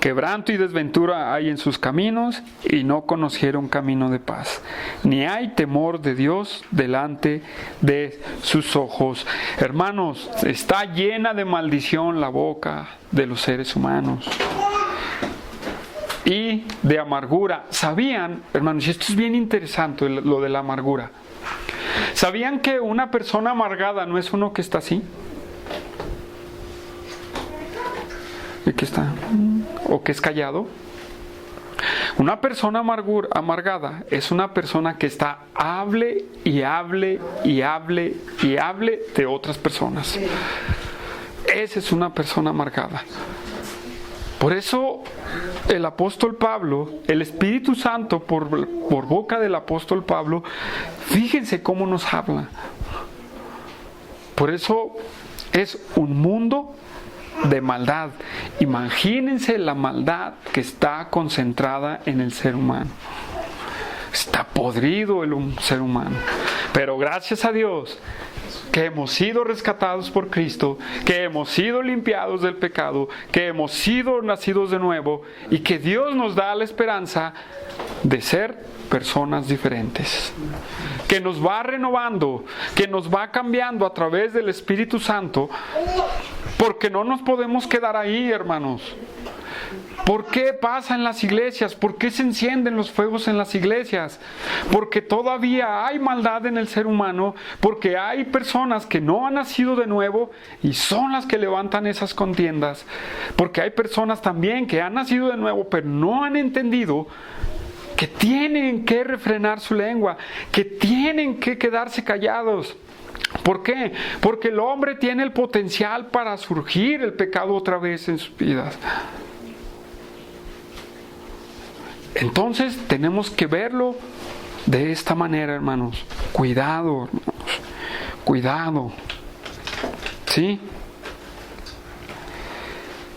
Quebranto y desventura hay en sus caminos, y no conocieron camino de paz. Ni hay temor de Dios delante de sus ojos. Hermanos, está llena de maldición la boca de los seres humanos. Y de amargura. ¿Sabían, hermanos? Y esto es bien interesante, lo de la amargura. ¿Sabían que una persona amargada no es uno que está así? ¿Y que está? ¿O que es callado? Una persona amargada es una persona que está hable de otras personas. Esa es una persona amargada. Por eso el apóstol Pablo, el Espíritu Santo por boca del apóstol Pablo, fíjense cómo nos habla. Por eso es un mundo de maldad. Imagínense la maldad que está concentrada en el ser humano. Está podrido el ser humano. Pero gracias a Dios que hemos sido rescatados por Cristo, que hemos sido limpiados del pecado, que hemos sido nacidos de nuevo, y que Dios nos da la esperanza de ser personas diferentes, que nos va renovando, que nos va cambiando a través del Espíritu Santo, porque no nos podemos quedar ahí, hermanos. ¿Por qué pasa en las iglesias? ¿Por qué se encienden los fuegos en las iglesias? Porque todavía hay maldad en el ser humano, porque hay personas que no han nacido de nuevo y son las que levantan esas contiendas, porque hay personas también que han nacido de nuevo pero no han entendido que tienen que refrenar su lengua, que tienen que quedarse callados. ¿Por qué? Porque el hombre tiene el potencial para surgir el pecado otra vez en sus vidas. Entonces tenemos que verlo de esta manera, hermanos. Cuidado, hermanos. Cuidado. ¿Sí?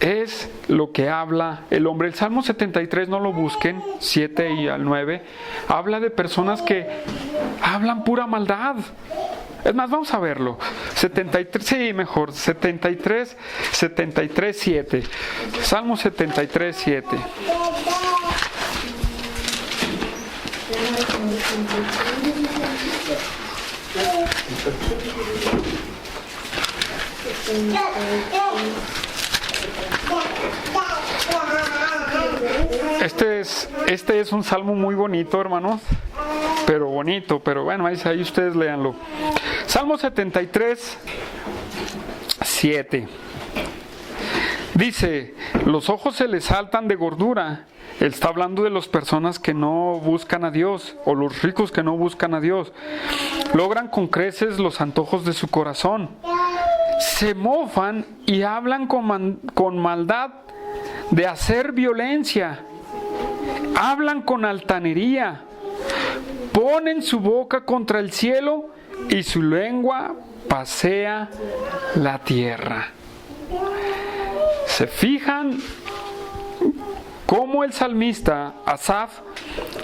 es lo que habla el hombre. El Salmo 73, no lo busquen, 7 y al 9, habla de personas que hablan pura maldad. Es más, vamos a verlo. 73, sí, mejor, 73, 7. Salmo 73, 7. Este es un salmo muy bonito, hermanos. Pero bonito, pero bueno, ahí ustedes léanlo. Salmo 73, 7. Dice, los ojos se les saltan de gordura. Él está hablando de las personas que no buscan a Dios, o los ricos que no buscan a Dios. Logran con creces los antojos de su corazón. Se mofan y hablan con maldad de hacer violencia. Hablan con altanería. Ponen su boca contra el cielo y su lengua pasea la tierra. ¿Se fijan cómo el salmista Asaf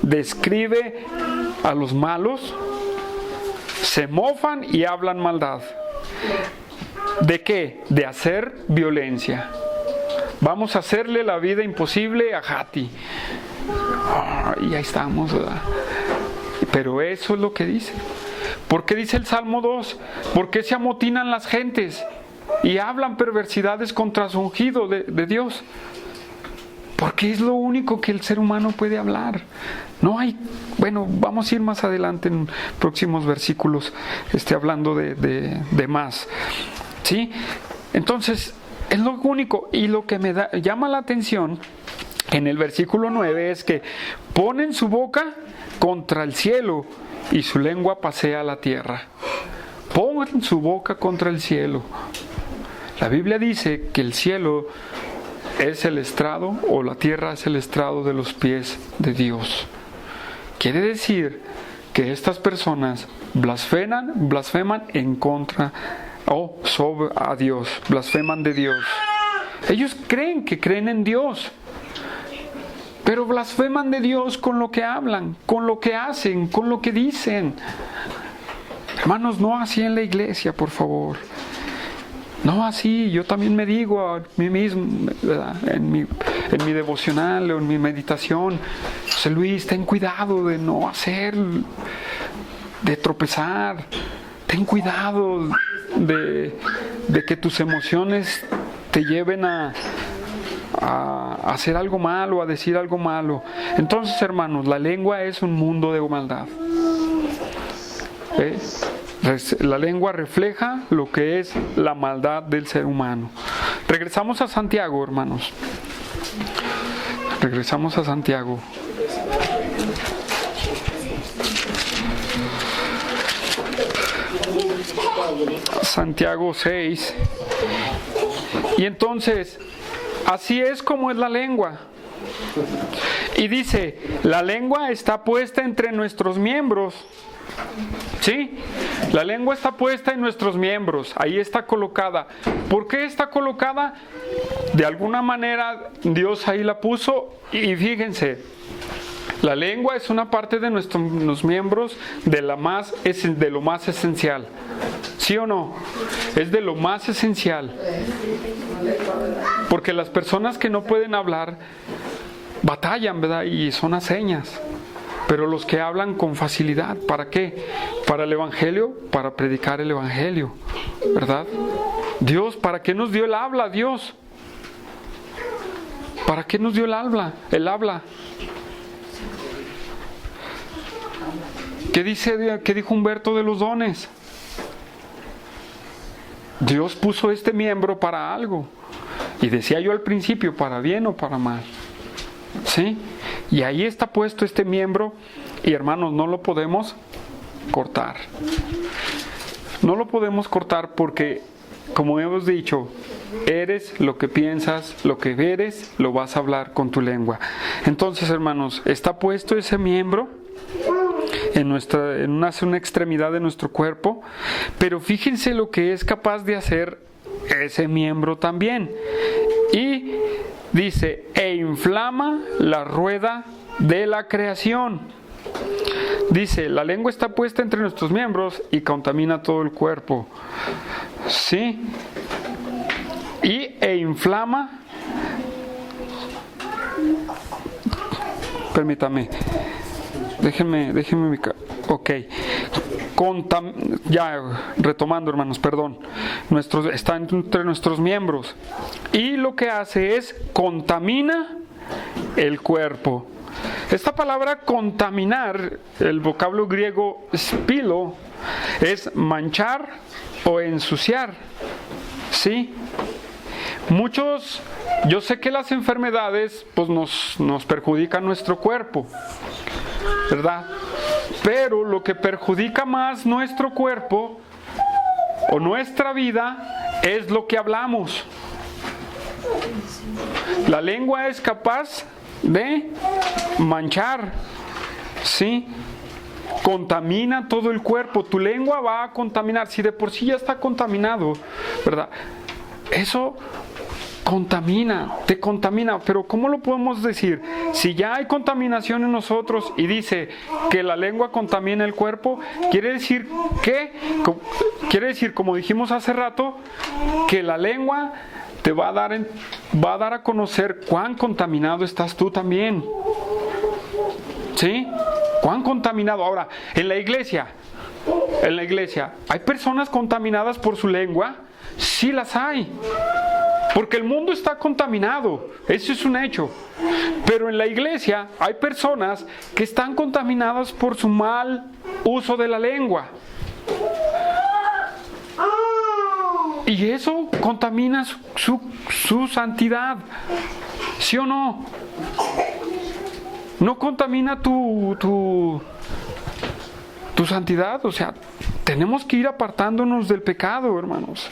describe a los malos? Se mofan y hablan maldad. ¿De qué? De hacer violencia. Vamos a hacerle la vida imposible a Hati. Y ahí estamos, ¿verdad? Pero eso es lo que dice. ¿Por qué dice el Salmo 2? ¿Por qué se amotinan las gentes y hablan perversidades contra su ungido de Dios? Porque es lo único que el ser humano puede hablar. No hay, bueno, vamos a ir más adelante en próximos versículos, hablando de más. ¿Sí? Entonces, es lo único. Y lo que llama la atención en el versículo 9 es que ponen su boca contra el cielo y su lengua pasea la tierra. Pongan su boca contra el cielo. La Biblia dice que el cielo es el estrado, o la tierra es el estrado de los pies de Quiere decir que estas personas blasfeman en contra o sobre a Dios, blasfeman de Dios. Ellos creen que creen en Dios, pero blasfeman de Dios con lo que hablan, con lo que hacen, con lo que dicen. Hermanos, no así en la iglesia, por favor. No así, yo también me digo a mí mismo, ¿verdad? En mi devocional o en mi meditación, José Luis, ten cuidado de no hacer, de tropezar, ten cuidado de que tus emociones te lleven a hacer algo malo, a decir algo malo. Entonces, hermanos, la lengua es un mundo de maldad. La lengua refleja lo que es la maldad del ser humano. Regresamos a Santiago, hermanos. Regresamos a Santiago. Santiago 6. Y entonces, así es como es la lengua. Y dice, la lengua está puesta entre nuestros miembros. ¿Sí? La lengua está puesta en nuestros miembros. Ahí está colocada. ¿Por qué está colocada? De alguna manera Dios ahí la puso. Y fíjense, la lengua es una parte de nuestros miembros de lo más esencial. ¿Sí o no? Es de lo más esencial. Porque las personas que no pueden hablar batallan, ¿verdad? Y son a señas. Pero los que hablan con facilidad, ¿para qué? Para el Evangelio, para predicar el Evangelio, ¿verdad? Dios, ¿para qué nos dio el habla, Dios? ¿Para qué nos dio el habla? ¿Qué dijo Humberto de los dones? Dios puso este miembro para algo. Y decía yo al principio, para bien o para mal. ¿Sí? Y ahí está puesto este miembro. Y hermanos, no lo podemos cortar. No lo podemos cortar porque, como hemos dicho, eres lo que piensas, lo que eres, lo vas a hablar con tu lengua. Entonces, hermanos, está puesto ese miembro en una extremidad de nuestro cuerpo, pero fíjense lo que es capaz de hacer ese miembro también. Y dice, e inflama la rueda de la creación. Dice, la lengua está puesta entre nuestros miembros y contamina todo el cuerpo. ¿Sí? E inflama. Permítame. Déjenme. Ok. Ya retomando, hermanos, perdón. Está entre nuestros miembros. Y lo que hace es contamina el cuerpo. Esta palabra contaminar, el vocablo griego spilo, es manchar o ensuciar. ¿Sí? Yo sé que las enfermedades pues nos perjudican nuestro cuerpo, ¿verdad? Pero lo que perjudica más nuestro cuerpo o nuestra vida es lo que hablamos. La lengua es capaz de manchar, ¿sí? Contamina todo el cuerpo. Tu lengua va a contaminar. Si de por sí ya está contaminado, ¿verdad? Eso te contamina. Pero ¿cómo lo podemos decir? Si ya hay contaminación en nosotros y dice que la lengua contamina el cuerpo, quiere decir, como dijimos hace rato, que la lengua te va a dar a conocer cuán contaminado estás tú también. ¿Sí? ¿Cuán contaminado? Ahora, en la iglesia, ¿hay personas contaminadas por su lengua? Sí las hay. Porque el mundo está contaminado. Eso es un hecho. Pero en la iglesia hay personas que están contaminadas por su mal uso de la lengua. Y eso contamina su santidad. ¿Sí o no? ¿No contamina tu santidad? O sea, tenemos que ir apartándonos del pecado, hermanos.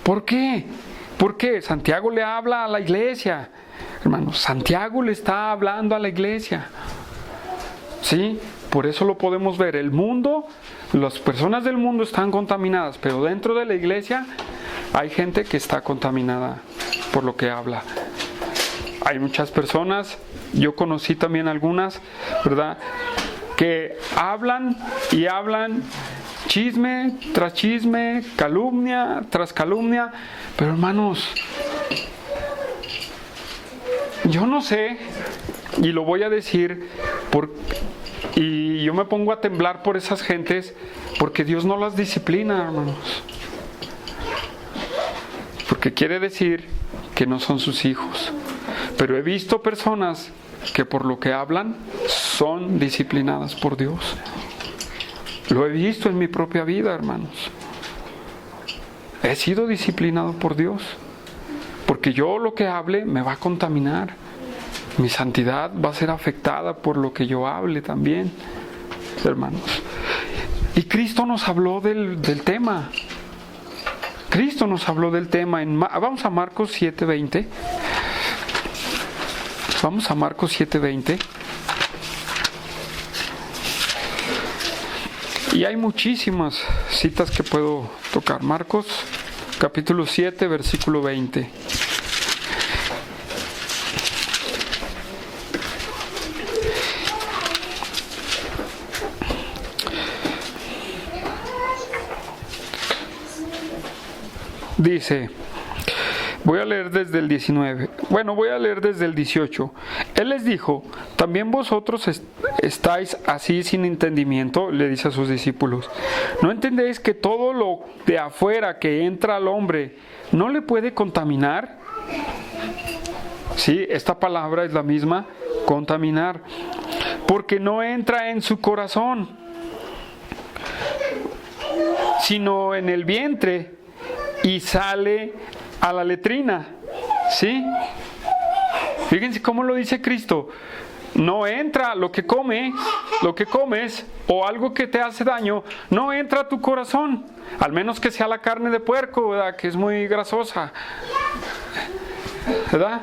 ¿Por qué? Porque Santiago le habla a la iglesia. Hermanos, Santiago le está hablando a la iglesia. ¿Sí? Por eso lo podemos ver. El mundo, las personas del mundo están contaminadas, pero dentro de la iglesia hay gente que está contaminada por lo que habla. Hay muchas personas, yo conocí también algunas, ¿verdad?, que hablan y hablan chisme tras chisme, calumnia tras calumnia. Pero hermanos, yo no sé, y lo voy a decir, y yo me pongo a temblar por esas gentes, porque Dios no las disciplina, hermanos. Porque quiere decir que no son sus hijos. Pero he visto personas que por lo que hablan son disciplinadas por Dios. Lo he visto en mi propia vida, hermanos. He sido disciplinado por Dios. Porque yo lo que hable me va a contaminar. Mi santidad va a ser afectada por lo que yo hable también, hermanos. Y Cristo nos habló del tema. Cristo nos habló del tema. Vamos a Marcos 7:20. Vamos a Marcos 7:20. Y hay muchísimas citas que puedo tocar. Marcos capítulo 7, versículo 20. Dice, voy a leer desde el 19. Bueno, voy a leer desde el 18. Él les dijo, ¿también vosotros estáis así sin entendimiento? Le dice a sus discípulos. ¿No entendéis que todo lo de afuera que entra al hombre no le puede contaminar? Sí, esta palabra es la misma, contaminar. Porque no entra en su corazón, sino en el vientre y sale a la letrina. ¿Sí? Fíjense cómo lo dice Cristo. No entra lo que comes o algo que te hace daño, no entra a tu corazón, al menos que sea la carne de puerco, ¿verdad?, que es muy grasosa, ¿verdad?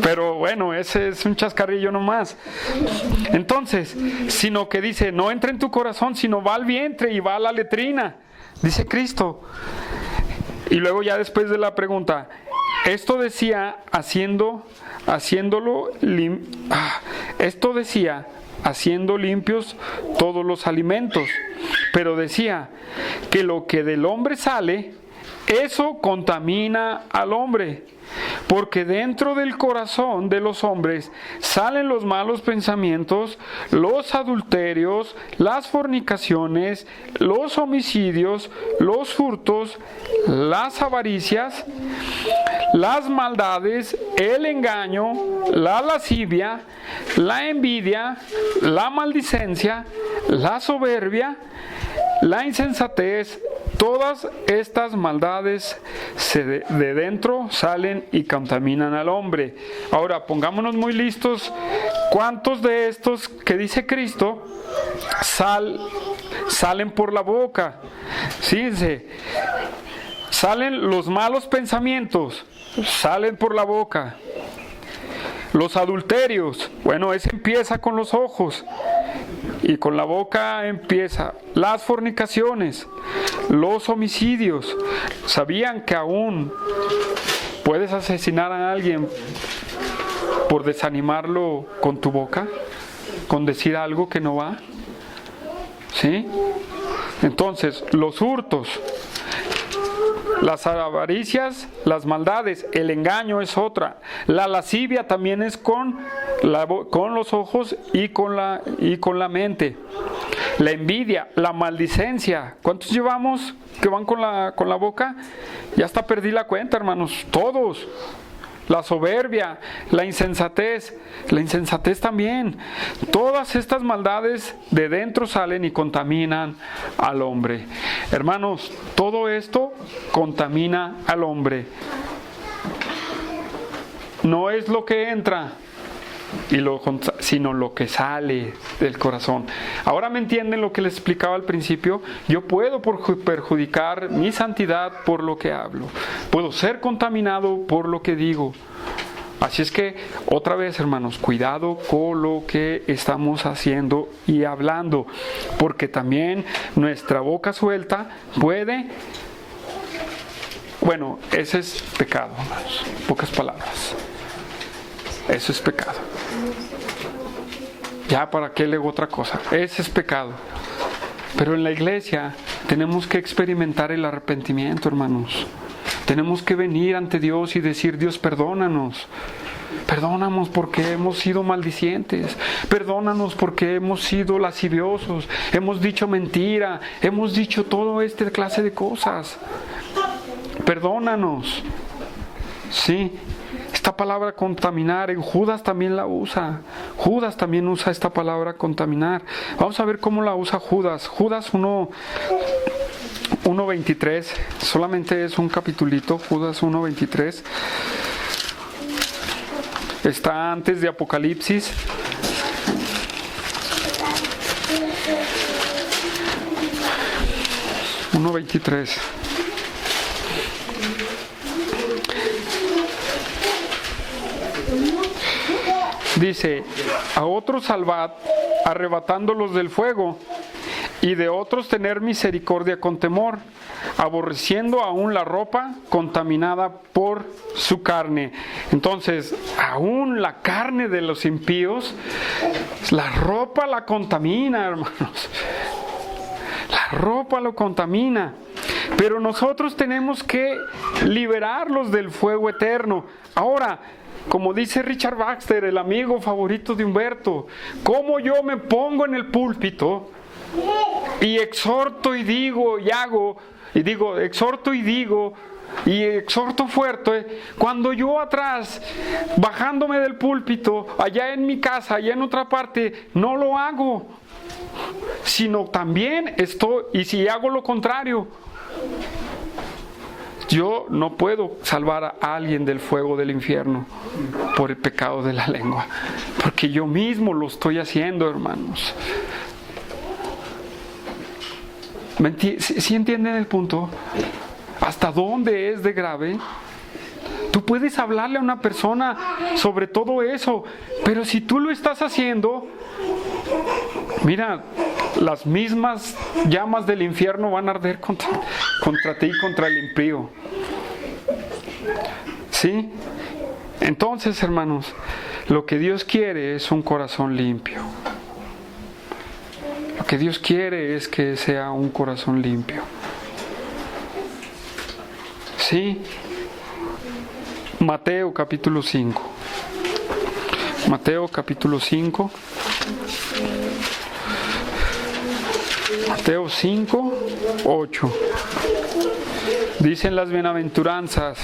Pero bueno, ese es un chascarrillo nomás. Entonces, sino que dice, no entra en tu corazón, sino va al vientre y va a la letrina, dice Cristo. Y luego ya después de la pregunta, esto decía haciendo limpios todos los alimentos, pero decía que lo que del hombre sale, eso contamina al hombre, porque dentro del corazón de los hombres salen los malos pensamientos, los adulterios, las fornicaciones, los homicidios, los hurtos, las avaricias, las maldades, el engaño, la lascivia, la envidia, la maldicencia, la soberbia, la insensatez. Todas estas maldades de dentro salen y contaminan al hombre. Ahora, pongámonos muy listos. ¿Cuántos de estos que dice Cristo salen por la boca? Fíjense, salen los malos pensamientos, salen por la boca. Los adulterios, bueno, ese empieza con los ojos. Y con la boca empieza. Las fornicaciones, los homicidios. ¿Sabían que aún puedes asesinar a alguien por desanimarlo con tu boca? ¿Con decir algo que no va? ¿Sí? Entonces, los hurtos, las avaricias, las maldades, el engaño es otra. La lascivia también es con los ojos y con la mente. La envidia, la maldicencia. ¿Cuántos llevamos que van con la boca? Ya hasta perdí la cuenta, hermanos. Todos. La soberbia, la insensatez también. Todas estas maldades de dentro salen y contaminan al hombre. Hermanos, todo esto contamina al hombre. No es lo que entra, sino lo que sale del corazón. Ahora me entienden lo que les explicaba al principio. Yo puedo perjudicar mi santidad por lo que hablo. Puedo ser contaminado por lo que digo. Así es que, otra vez, hermanos, cuidado con lo que estamos haciendo y hablando, porque también nuestra boca suelta puede... Bueno, ese es pecado, hermanos. Pocas palabras. Eso es pecado. Ya, ¿para qué le digo otra cosa? Ese es pecado. Pero en la iglesia tenemos que experimentar el arrepentimiento, hermanos. Tenemos que venir ante Dios y decir: Dios, perdónanos. Perdónanos porque hemos sido maldicientes. Perdónanos porque hemos sido lasciviosos. Hemos dicho mentira. Hemos dicho toda esta clase de cosas. Perdónanos. Sí. Esta palabra contaminar, en Judas también la usa. Judas también usa esta palabra contaminar. Vamos a ver cómo la usa Judas. Judas 1:23, solamente es un capitulito, Judas 1:23. Está antes de Apocalipsis. Dice: a otros salvad, arrebatándolos del fuego, y de otros tener misericordia con temor, aborreciendo aún la ropa contaminada por su carne. Entonces, aún la carne de los impíos, la ropa la contamina, hermanos. La ropa lo contamina. Pero nosotros tenemos que liberarlos del fuego eterno. Ahora, como dice Richard Baxter, el amigo favorito de Humberto, ¿cómo yo me pongo en el púlpito y exhorto y digo y hago, y digo, exhorto y digo, y exhorto fuerte, cuando yo atrás, bajándome del púlpito, allá en mi casa, allá en otra parte, no lo hago, sino también estoy, y si hago lo contrario, yo no puedo salvar a alguien del fuego del infierno por el pecado de la lengua, porque yo mismo lo estoy haciendo, hermanos. ¿Sí entienden el punto? ¿Hasta dónde es de grave? Tú puedes hablarle a una persona sobre todo eso, pero si tú lo estás haciendo, mira, las mismas llamas del infierno van a arder contra ti y contra el impío. ¿Sí? Entonces, hermanos, lo que Dios quiere es un corazón limpio. Lo que Dios quiere es que sea un corazón limpio. ¿Sí? Mateo capítulo 5. Mateo capítulo 5. Mateo 5, 8. Dicen las bienaventuranzas: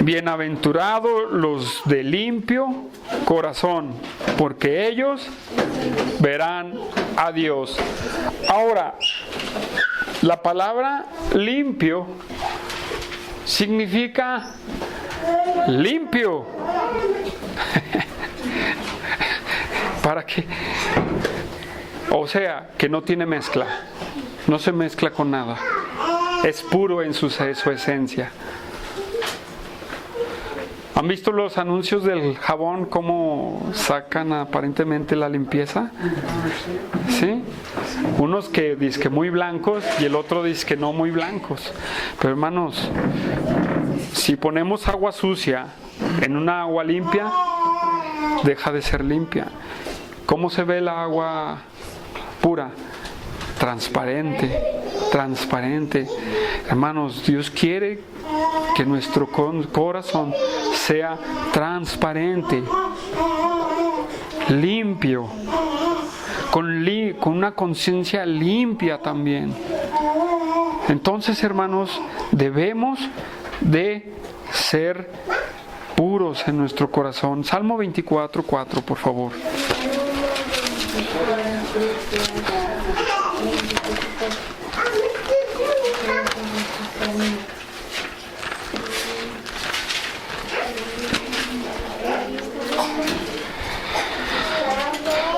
bienaventurados los de limpio corazón, porque ellos verán a Dios. Ahora, la palabra limpio significa limpio. ¿Para qué? O sea, que no tiene mezcla, no se mezcla con nada, es puro en su esencia. ¿Han visto los anuncios del jabón, cómo sacan aparentemente la limpieza? ¿Sí? Unos que dicen muy blancos y el otro dice que no muy blancos. Pero hermanos, si ponemos agua sucia en una agua limpia, deja de ser limpia. ¿Cómo se ve la agua pura? Transparente, transparente. Hermanos, Dios quiere que nuestro corazón sea transparente, limpio, con una conciencia limpia también. Entonces, hermanos, debemos de ser puros en nuestro corazón. Salmo 24, 4, por favor.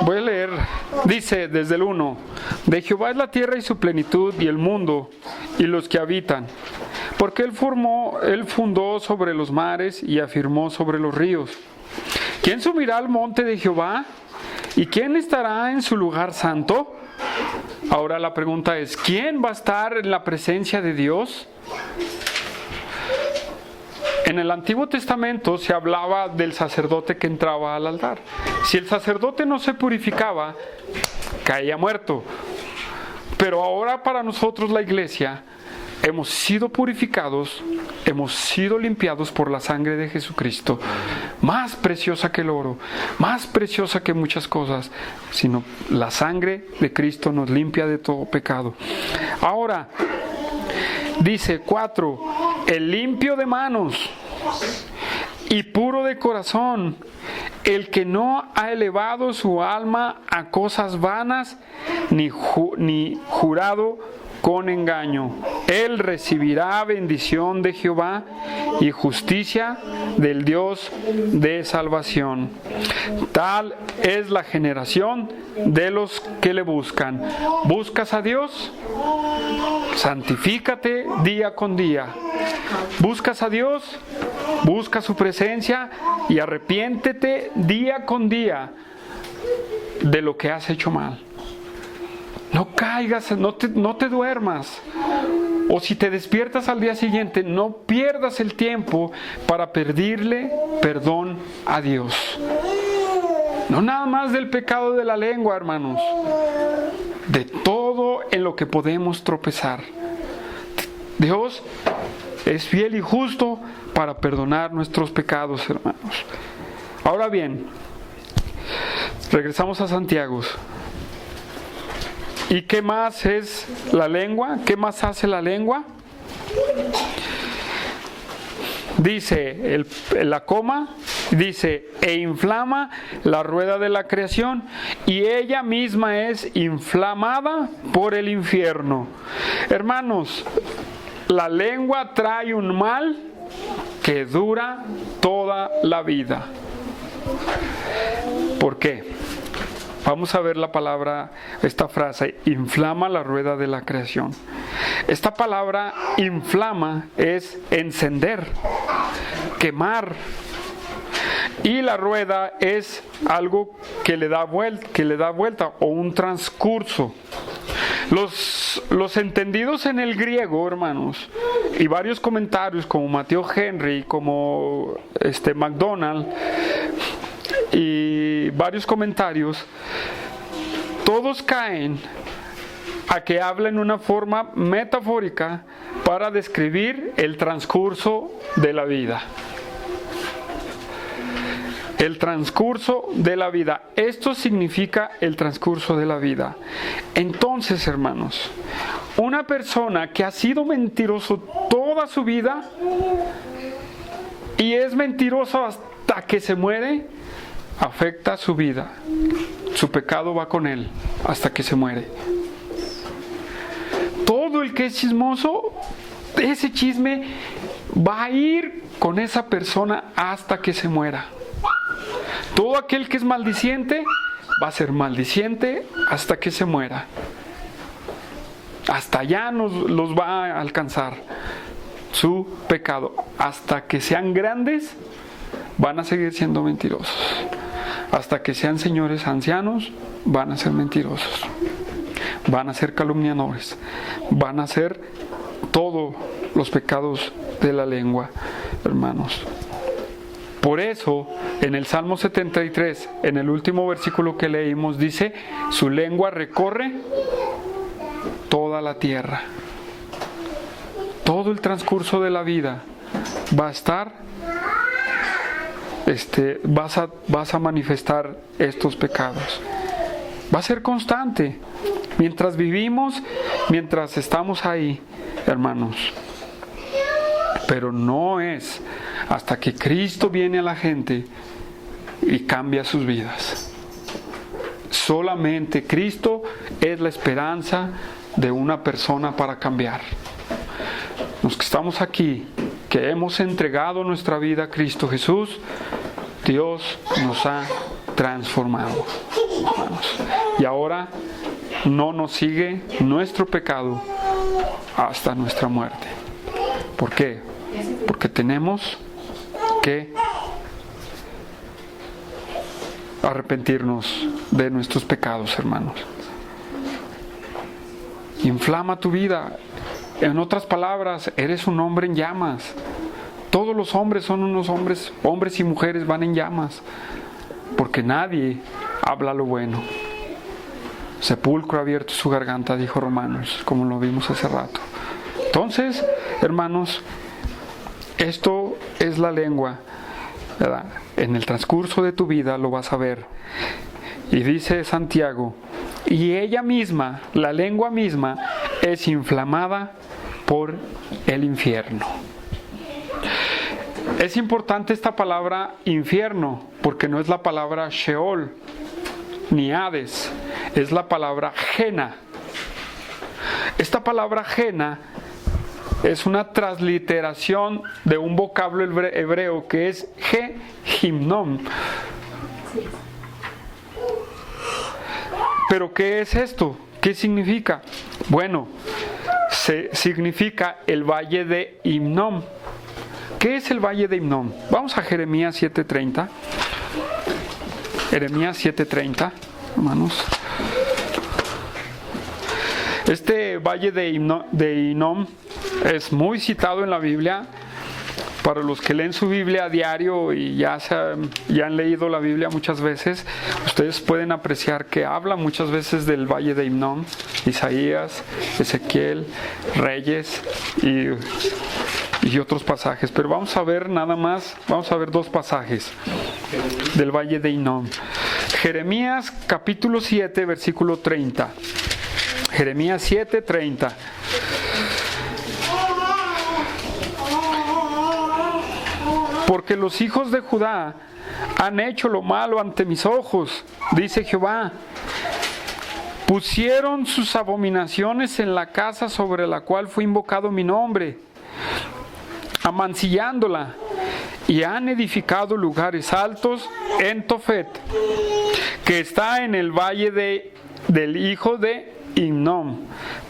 Voy a leer, dice desde el 1: de Jehová es la tierra y su plenitud, y el mundo y los que habitan. Porque él fundó sobre los mares y afirmó sobre los ríos. ¿Quién subirá al monte de Jehová? ¿Y quién estará en su lugar santo? Ahora la pregunta es, ¿quién va a estar en la presencia de Dios? En el Antiguo Testamento se hablaba del sacerdote que entraba al altar. Si el sacerdote no se purificaba, caía muerto. Pero ahora para nosotros, la iglesia, hemos sido purificados, hemos sido limpiados por la sangre de Jesucristo, más preciosa que el oro, más preciosa que muchas cosas, sino la sangre de Cristo nos limpia de todo pecado. Ahora, dice 4, el limpio de manos y puro de corazón, el que no ha elevado su alma a cosas vanas, ni jurado con engaño. Él recibirá bendición de Jehová y justicia del Dios de salvación. Tal es la generación de los que le buscan. ¿Buscas a Dios? Santifícate día con día. ¿Buscas a Dios? Busca su presencia y arrepiéntete día con día de lo que has hecho mal. No caigas, no te duermas. O si te despiertas al día siguiente, no pierdas el tiempo para pedirle perdón a Dios. No nada más del pecado de la lengua, hermanos. De todo en lo que podemos tropezar. Dios es fiel y justo para perdonar nuestros pecados, hermanos. Ahora bien, regresamos a Santiago. ¿Y qué más es la lengua? ¿Qué más hace la lengua? Dice la coma, dice, e inflama la rueda de la creación, y ella misma es inflamada por el infierno. Hermanos, la lengua trae un mal que dura toda la vida. ¿Por qué? Vamos a ver la palabra, esta frase, inflama la rueda de la creación. Esta palabra inflama es encender, quemar. Y la rueda es algo que le da vuelta o un transcurso. Los entendidos en el griego, hermanos, y varios comentarios como Mateo Henry, como MacDonald, y varios comentarios, todos caen a que habla en una forma metafórica para describir el transcurso de la vida. El transcurso de la vida. Esto significa el transcurso de la vida. Entonces, hermanos, una persona que ha sido mentiroso toda su vida y es mentiroso hasta que se muere, afecta su vida. Su pecado va con él hasta que se muere. Todo el que es chismoso, ese chisme va a ir con esa persona hasta que se muera. Todo aquel que es maldiciente va a ser maldiciente hasta que se muera. Hasta allá los va a alcanzar su pecado. Hasta que sean grandes, van a seguir siendo mentirosos. Hasta que sean señores ancianos, van a ser mentirosos. Van a ser calumniadores. Van a ser todos los pecados de la lengua, hermanos. Por eso, en el Salmo 73, en el último versículo que leímos, dice, su lengua recorre toda la tierra. Todo el transcurso de la vida va a estar, vas a manifestar estos pecados. Va a ser constante. Mientras vivimos, mientras estamos ahí, hermanos. Pero no es hasta que Cristo viene a la gente y cambia sus vidas. Solamente Cristo es la esperanza de una persona para cambiar. Los que estamos aquí, que hemos entregado nuestra vida a Cristo Jesús, Dios nos ha transformado, hermanos. Y ahora no nos sigue nuestro pecado hasta nuestra muerte. ¿Por qué? Porque tenemos que arrepentirnos de nuestros pecados, hermanos. Inflama tu vida. En otras palabras, eres un hombre en llamas. Todos los hombres son unos hombres y mujeres van en llamas, porque nadie habla lo bueno. Sepulcro abierto su garganta, dijo Romanos, como lo vimos hace rato. Entonces, hermanos, esto es la lengua, ¿verdad? En el transcurso de tu vida lo vas a ver. Y dice Santiago, y ella misma, la lengua misma, es inflamada por el infierno. Es importante esta palabra infierno, porque no es la palabra Sheol ni Hades, es la palabra Gena. Esta palabra Gena es una transliteración de un vocablo hebreo que es Ge-Himnom. ¿Pero qué es esto? ¿Qué significa? Bueno, significa el valle de Himnom. ¿Qué es el valle de Himnom? Vamos a Jeremías 7:30. Jeremías 7:30, hermanos. Este valle de Himnom es muy citado en la Biblia. Para los que leen su Biblia a diario y ya han leído la Biblia muchas veces, ustedes pueden apreciar que habla muchas veces del valle de Himnom. Isaías, Ezequiel, Reyes y otros pasajes. Pero vamos a ver dos pasajes del valle de Himnom. Jeremías capítulo 7, versículo 30. Jeremías 7:30. Porque los hijos de Judá han hecho lo malo ante mis ojos, dice Jehová. Pusieron sus abominaciones en la casa sobre la cual fue invocado mi nombre, amancillándola, y han edificado lugares altos en Tofet, que está en el valle del hijo de Himnom,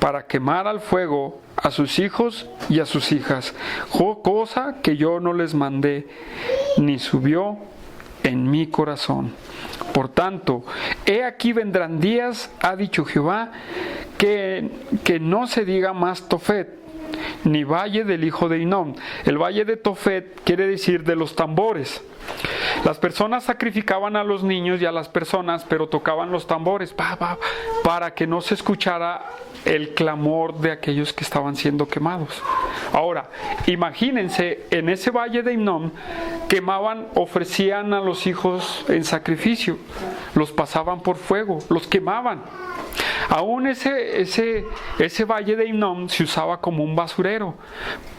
para quemar al fuego a sus hijos y a sus hijas, cosa que yo no les mandé, ni subió en mi corazón. Por tanto, he aquí vendrán días, ha dicho Jehová, que no se diga más Tofet, ni valle del hijo de Hinnom. El valle de Tofet quiere decir de los tambores. Las personas sacrificaban a los niños y a las personas, pero tocaban los tambores para que no se escuchara el clamor de aquellos que estaban siendo quemados. Ahora, imagínense, en ese valle de Hinnom ofrecían a los hijos en sacrificio, los pasaban por fuego, los quemaban. Aún ese valle de Hinnom se usaba como un basurero,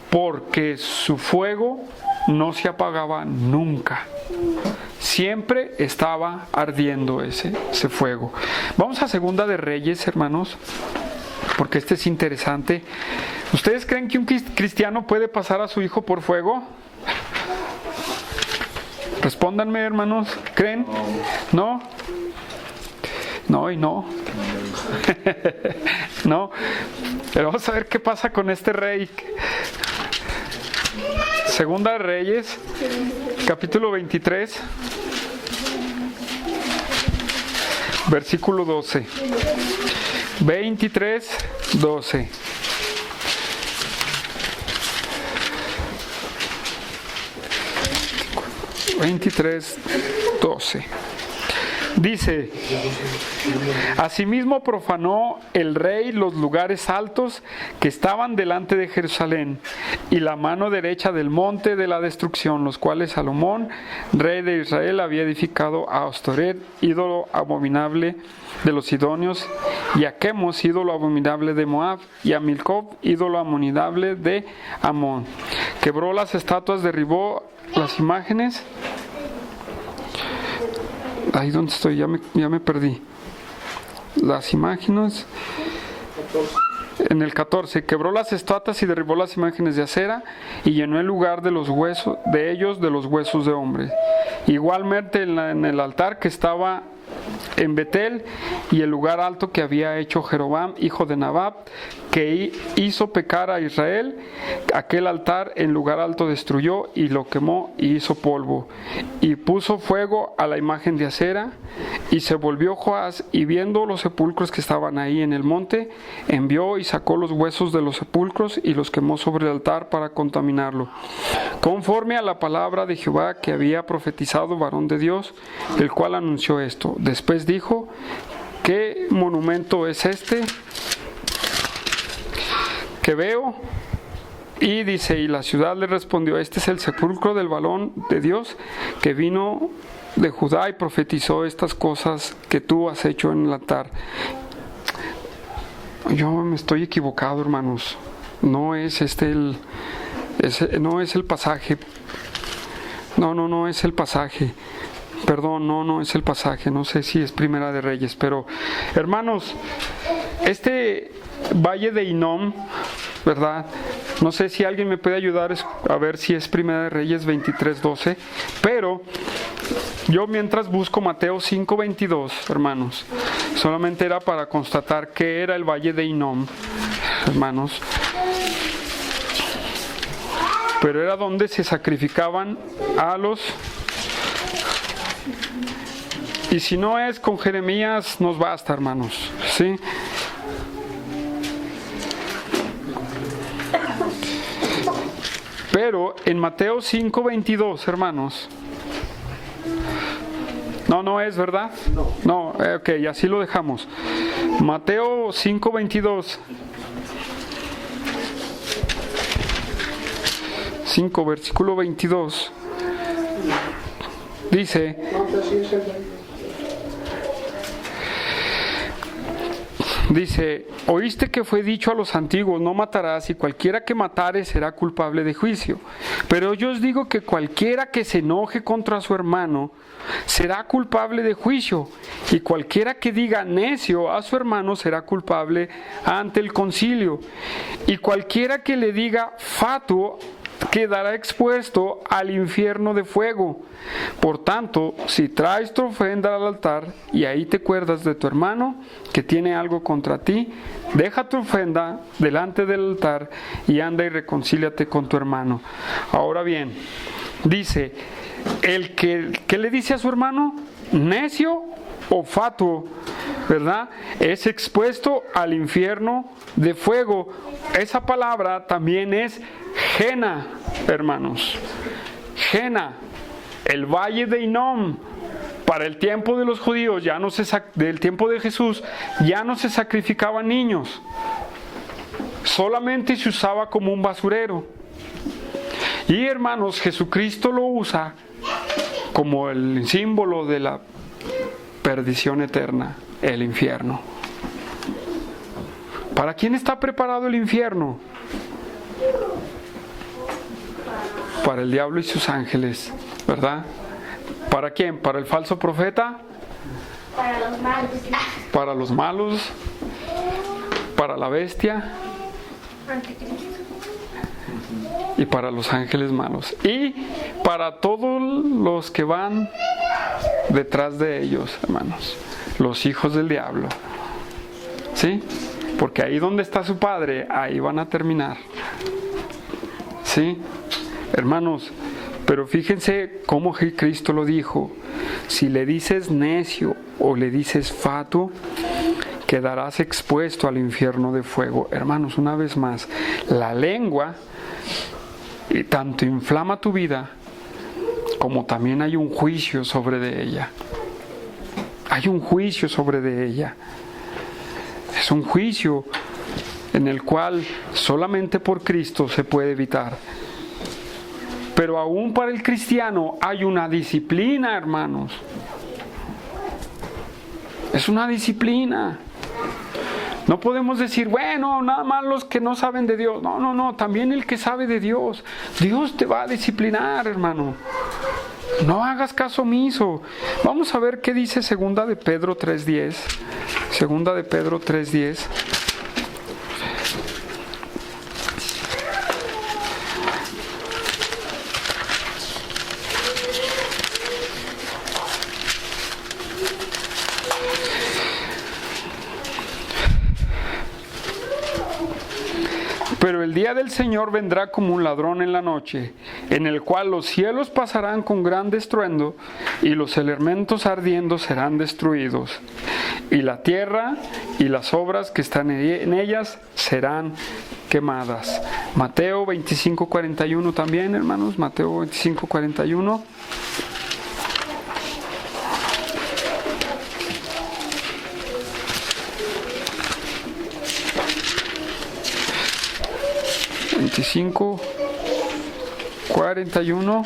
porque su fuego no se apagaba nunca. Siempre estaba ardiendo ese fuego. Vamos a Segunda de Reyes, hermanos, porque este es interesante. ¿Ustedes creen que un cristiano puede pasar a su hijo por fuego? Respóndanme, hermanos. ¿Creen? ¿No? No y no. No. Pero vamos a ver qué pasa con este rey. Segunda de Reyes, capítulo 23, versículo 12. 23, 12. Dice: asimismo profanó el rey los lugares altos que estaban delante de Jerusalén y la mano derecha del monte de la destrucción, los cuales Salomón, rey de Israel, había edificado a Astoret, ídolo abominable de los sidonios, y a Quemos, ídolo abominable de Moab, y a Milcom, ídolo abominable de Amón. Quebró las estatuas, derribó las imágenes. Ahí donde estoy, ya me perdí. Las imágenes. En el 14, quebró las estatuas y derribó las imágenes de acera y llenó el lugar de los huesos de ellos de los huesos de hombres. Igualmente en el altar que estaba en Betel y el lugar alto que había hecho Jeroboam, hijo de Nabat, que hizo pecar a Israel, aquel altar en lugar alto destruyó y lo quemó y hizo polvo, y puso fuego a la imagen de acera. Y se volvió Joás, y viendo los sepulcros que estaban ahí en el monte, envió y sacó los huesos de los sepulcros y los quemó sobre el altar para contaminarlo, conforme a la palabra de Jehová que había profetizado varón de Dios, el cual anunció esto. Después dijo: ¿qué monumento es este que veo? Y dice: y la ciudad le respondió: este es el sepulcro del varón de Dios que vino de Judá y profetizó estas cosas que tú has hecho en el altar. Yo me estoy equivocado, hermanos. No es no es el pasaje. No es el pasaje. Perdón, no es el pasaje. No sé si es Primera de Reyes, pero hermanos, este valle de Hinnom, ¿verdad? No sé si alguien me puede ayudar a ver si es Primera de Reyes 23:12, pero yo mientras busco Mateo 5:22, hermanos, solamente era para constatar que era el valle de Hinnom, hermanos, pero era donde se sacrificaban a los... Y si no es con Jeremías, nos basta, hermanos, ¿sí? Pero en Mateo 5:22, hermanos, no es, ¿verdad? No, ok, así lo dejamos. Mateo 5:22. 5, versículo 22. Dice: oíste que fue dicho a los antiguos: no matarás, y cualquiera que matare será culpable de juicio. Pero yo os digo que cualquiera que se enoje contra su hermano será culpable de juicio, y cualquiera que diga necio a su hermano será culpable ante el concilio, y cualquiera que le diga fatuo quedará expuesto al infierno de fuego. Por tanto, si traes tu ofrenda al altar y ahí te acuerdas de tu hermano que tiene algo contra ti, deja tu ofrenda delante del altar y anda y reconcíliate con tu hermano. Ahora bien, dice, ¿qué le dice a su hermano? ¿Necio o fatuo? ¿verdad? Es expuesto al infierno de fuego. Esa palabra también es Gena, hermanos. Gena, el valle de Hinnom. Para el tiempo de los judíos, del tiempo de Jesús, ya no se sacrificaban niños. Solamente se usaba como un basurero. Y hermanos, Jesucristo lo usa como el símbolo de la perdición eterna, el infierno. ¿Para quién está preparado el infierno? Para el diablo y sus ángeles, ¿verdad? ¿Para quién? ¿Para el falso profeta? Para los malos. Para los malos. Para la bestia. Anticristo. Y para los ángeles malos. Y para todos los que van detrás de ellos, hermanos. Los hijos del diablo. ¿Sí? Porque ahí donde está su padre, ahí van a terminar. ¿Sí? Hermanos, pero fíjense cómo Cristo lo dijo. Si le dices necio o le dices fatuo, quedarás expuesto al infierno de fuego. Hermanos, una vez más, la lengua tanto inflama tu vida, como también hay un juicio sobre de ella. Hay un juicio sobre de ella. Es un juicio en el cual solamente por Cristo se puede evitar. Pero aún para el cristiano hay una disciplina, hermanos. Es una disciplina. No podemos decir, bueno, nada más los que no saben de Dios. No, también el que sabe de Dios. Dios te va a disciplinar, hermano. No hagas caso omiso. Vamos a ver qué dice 2 de Pedro 3:10. 2 de Pedro 3:10. Pero el día del Señor vendrá como un ladrón en la noche, en el cual los cielos pasarán con gran estruendo, y los elementos ardiendo serán destruidos, y la tierra y las obras que están en ellas serán quemadas. Mateo 25:41 también, hermanos, Mateo 25:41. Mateo 25:41.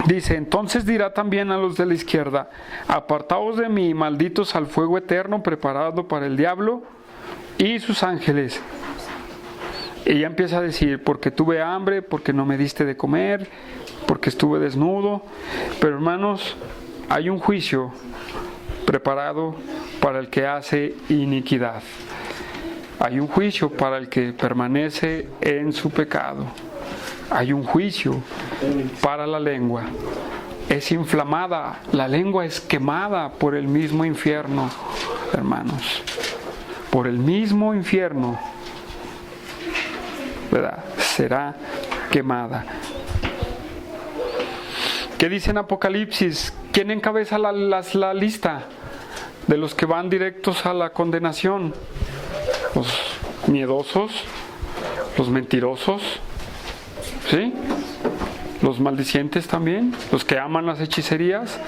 Dice, entonces dirá también a los de la izquierda, apartaos de mí, malditos al fuego eterno preparado para el diablo y sus ángeles. Y ya empieza a decir, porque tuve hambre, porque no me diste de comer, porque estuve desnudo. Pero hermanos, hay un juicio preparado para el que hace iniquidad. Hay un juicio para el que permanece en su pecado. Hay un juicio para la lengua. Es inflamada, la lengua es quemada por el mismo infierno, hermanos. Por el mismo infierno, ¿verdad? Será quemada. ¿Qué dice en Apocalipsis? ¿Quién encabeza la lista de los que van directos a la condenación? Los miedosos, los mentirosos, ¿sí? Los maldicientes también, los que aman las hechicerías.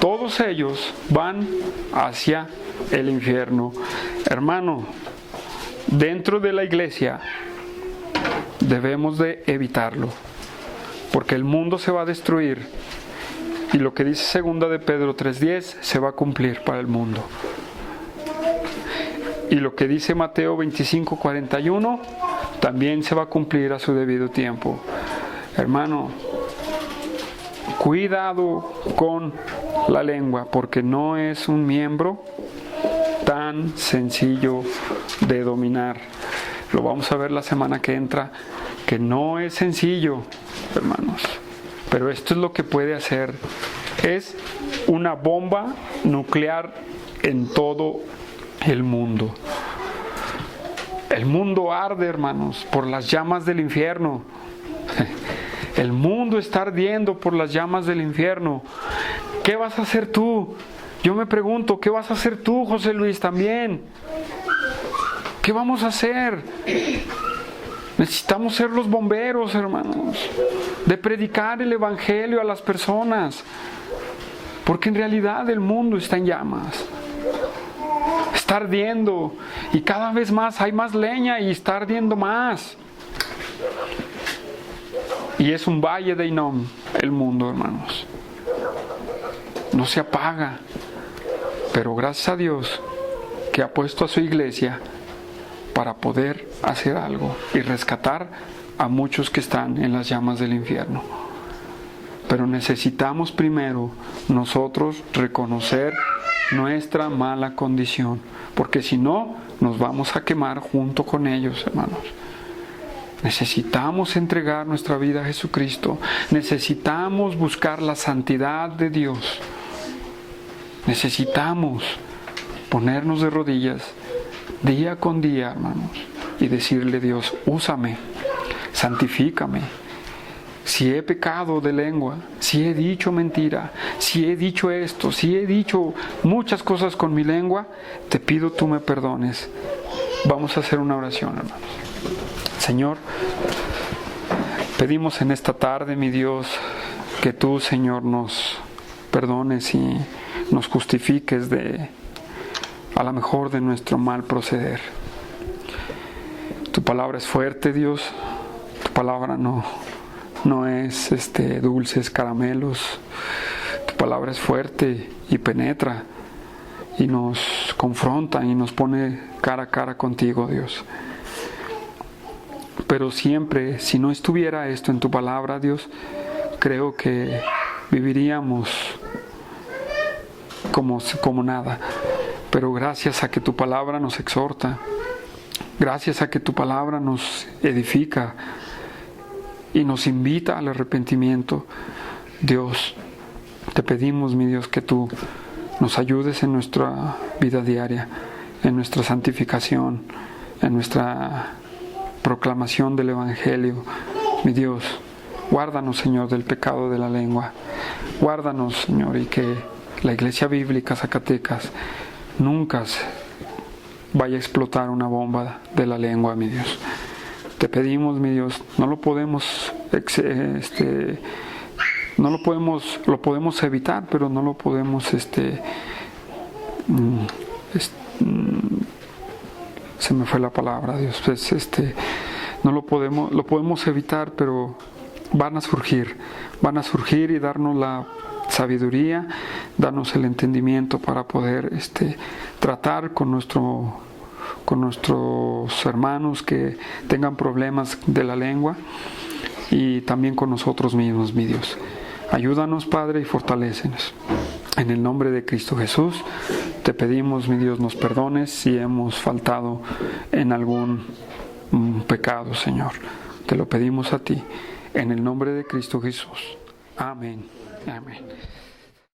Todos ellos van hacia el infierno. Hermano, dentro de la iglesia debemos de evitarlo, porque el mundo se va a destruir y lo que dice 2 de Pedro 3:10 se va a cumplir para el mundo. Y lo que dice Mateo 25:41 también se va a cumplir a su debido tiempo. Hermano, cuidado con la lengua, porque no es un miembro tan sencillo de dominar. Lo vamos a ver la semana que entra, que no es sencillo, hermanos. Pero esto es lo que puede hacer. Es una bomba nuclear en todo el mundo. El mundo arde, hermanos, por las llamas del infierno. El mundo está ardiendo por las llamas del infierno. ¿Qué vas a hacer tú? Yo me pregunto, ¿qué vas a hacer tú, José Luis, también? ¿Qué vamos a hacer? Necesitamos ser los bomberos, hermanos, de predicar el evangelio a las personas, porque en realidad el mundo está en llamas, está ardiendo, y cada vez más hay más leña y está ardiendo más. Y es un valle de Hinnom el mundo, hermanos. No se apaga, pero gracias a Dios que ha puesto a su iglesia para poder hacer algo y rescatar a muchos que están en las llamas del infierno. Pero necesitamos primero nosotros reconocer nuestra mala condición, porque si no, nos vamos a quemar junto con ellos, hermanos. Necesitamos entregar nuestra vida a Jesucristo. Necesitamos buscar la santidad de Dios. Necesitamos ponernos de rodillas día con día, hermanos, y decirle: Dios, úsame, santifícame. Si he pecado de lengua, si he dicho mentira, si he dicho esto, si he dicho muchas cosas con mi lengua, te pido tú me perdones. Vamos a hacer una oración, hermanos. Señor, pedimos en esta tarde, mi Dios, que tú, Señor, nos perdones y nos justifiques a lo mejor de nuestro mal proceder. Tu palabra es fuerte, Dios. Tu palabra no es dulces caramelos. Tu palabra es fuerte y penetra y nos confronta y nos pone cara a cara contigo, Dios. Pero siempre, si no estuviera esto en tu palabra, Dios, creo que viviríamos como nada. Pero gracias a que tu palabra nos exhorta, gracias a que tu palabra nos edifica y nos invita al arrepentimiento, Dios, te pedimos, mi Dios, que tú nos ayudes en nuestra vida diaria, en nuestra santificación, en nuestra proclamación del Evangelio. Mi Dios, guárdanos, Señor, del pecado de la lengua. Guárdanos, Señor, y que la Iglesia Bíblica Zacatecas nunca vaya a explotar una bomba de la lengua, mi Dios. Te pedimos, mi Dios, lo podemos evitar, pero no lo podemos se me fue la palabra, Dios. Lo podemos evitar, pero van a surgir y darnos la sabiduría, darnos el entendimiento para poder tratar con nuestros hermanos que tengan problemas de la lengua, y también con nosotros mismos, mi Dios. Ayúdanos, Padre, y fortalécenos. En el nombre de Cristo Jesús te pedimos, mi Dios, nos perdones si hemos faltado en algún pecado, Señor. Te lo pedimos a ti, en el nombre de Cristo Jesús. Amén. Amén.